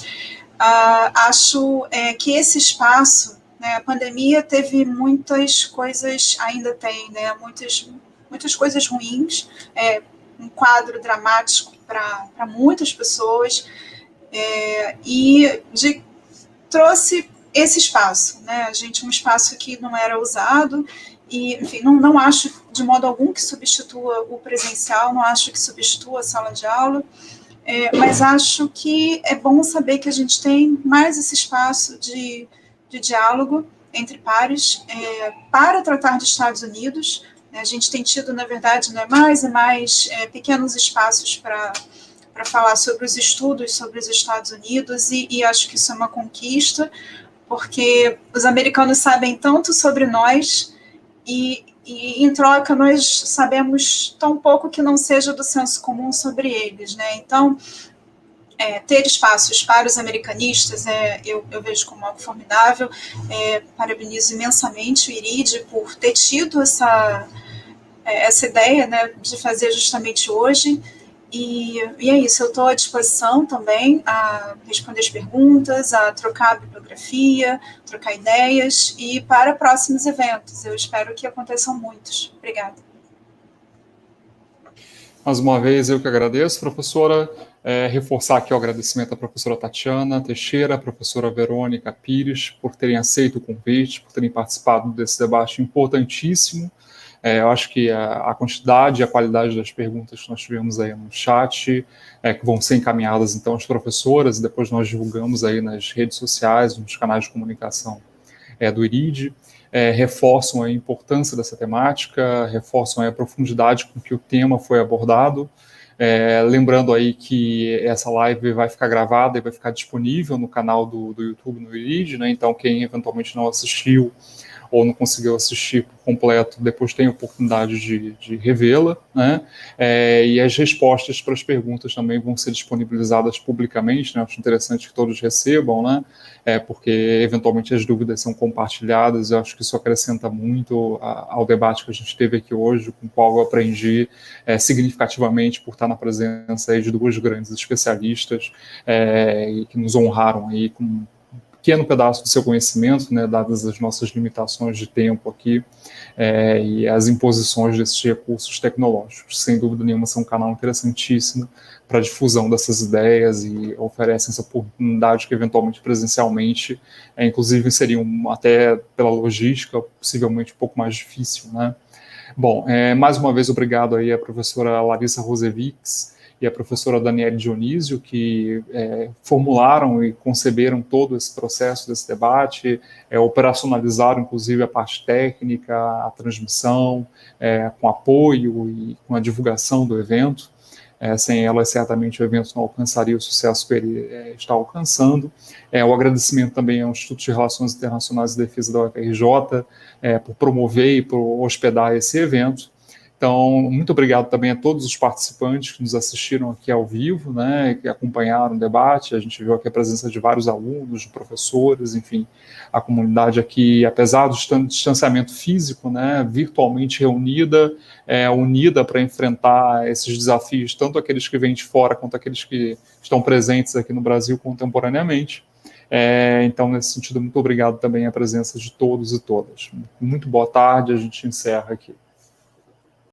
Acho que esse espaço, né, a pandemia teve muitas coisas, ainda tem, né, muitas coisas ruins, um quadro dramático para muitas pessoas, e trouxe esse espaço, né? Um espaço que não era usado, e, enfim, não acho de modo algum que substitua o presencial, não acho que substitua a sala de aula, mas acho que é bom saber que a gente tem mais esse espaço de diálogo entre pares, para tratar dos Estados Unidos. A gente tem tido, na verdade, mais e mais pequenos espaços para falar sobre os estudos sobre os Estados Unidos, e acho que isso é uma conquista, porque os americanos sabem tanto sobre nós, e em troca nós sabemos tão pouco que não seja do senso comum sobre eles, né? Então, ter espaços para os americanistas, eu vejo como algo formidável. Parabenizo imensamente o IRID por ter tido essa ideia, né, de fazer justamente hoje. E é isso, eu estou à disposição também a responder as perguntas, a trocar bibliografia, trocar ideias, e para próximos eventos. Eu espero que aconteçam muitos. Obrigada. Mais uma vez, eu que agradeço, professora. Reforçar aqui o agradecimento à professora Tatiana Teixeira, à professora Verônica Pires, por terem aceito o convite, por terem participado desse debate importantíssimo. Eu acho que a quantidade e a qualidade das perguntas que nós tivemos aí no chat, que vão ser encaminhadas, então, às professoras, e depois nós divulgamos aí nas redes sociais, nos canais de comunicação do IRID, reforçam a importância dessa temática, reforçam a profundidade com que o tema foi abordado. Lembrando aí que essa live vai ficar gravada e vai ficar disponível no canal do YouTube no IRID, né? Então, quem eventualmente não assistiu ou não conseguiu assistir por completo, depois tem a oportunidade de revê-la, né? E as respostas para as perguntas também vão ser disponibilizadas publicamente, né? Acho interessante que todos recebam, né? Porque eventualmente as dúvidas são compartilhadas. Eu acho que isso acrescenta muito ao debate que a gente teve aqui hoje, com o qual eu aprendi significativamente por estar na presença aí de duas grandes especialistas que nos honraram aí com pequeno pedaço do seu conhecimento, né, dadas as nossas limitações de tempo aqui, e as imposições desses recursos tecnológicos. Sem dúvida nenhuma, são um canal interessantíssimo para a difusão dessas ideias e oferecem essa oportunidade que, eventualmente, presencialmente, inclusive, seria até pela logística, possivelmente um pouco mais difícil, né? Bom, mais uma vez, obrigado aí à professora Larissa Rosevics e a professora Daniele Dionísio, que formularam e conceberam todo esse processo desse debate, operacionalizaram, inclusive, a parte técnica, a transmissão, com apoio e com a divulgação do evento. Sem elas, certamente, o evento não alcançaria o sucesso que ele está alcançando. O agradecimento também ao Instituto de Relações Internacionais e Defesa da UFRJ por promover e por hospedar esse evento. Então, muito obrigado também a todos os participantes que nos assistiram aqui ao vivo, né, que acompanharam o debate. A gente viu aqui a presença de vários alunos, de professores, enfim, a comunidade aqui, apesar do distanciamento físico, né, virtualmente reunida, unida para enfrentar esses desafios, tanto aqueles que vêm de fora quanto aqueles que estão presentes aqui no Brasil contemporaneamente. Então, nesse sentido, muito obrigado também à presença de todos e todas. Muito boa tarde, a gente encerra aqui.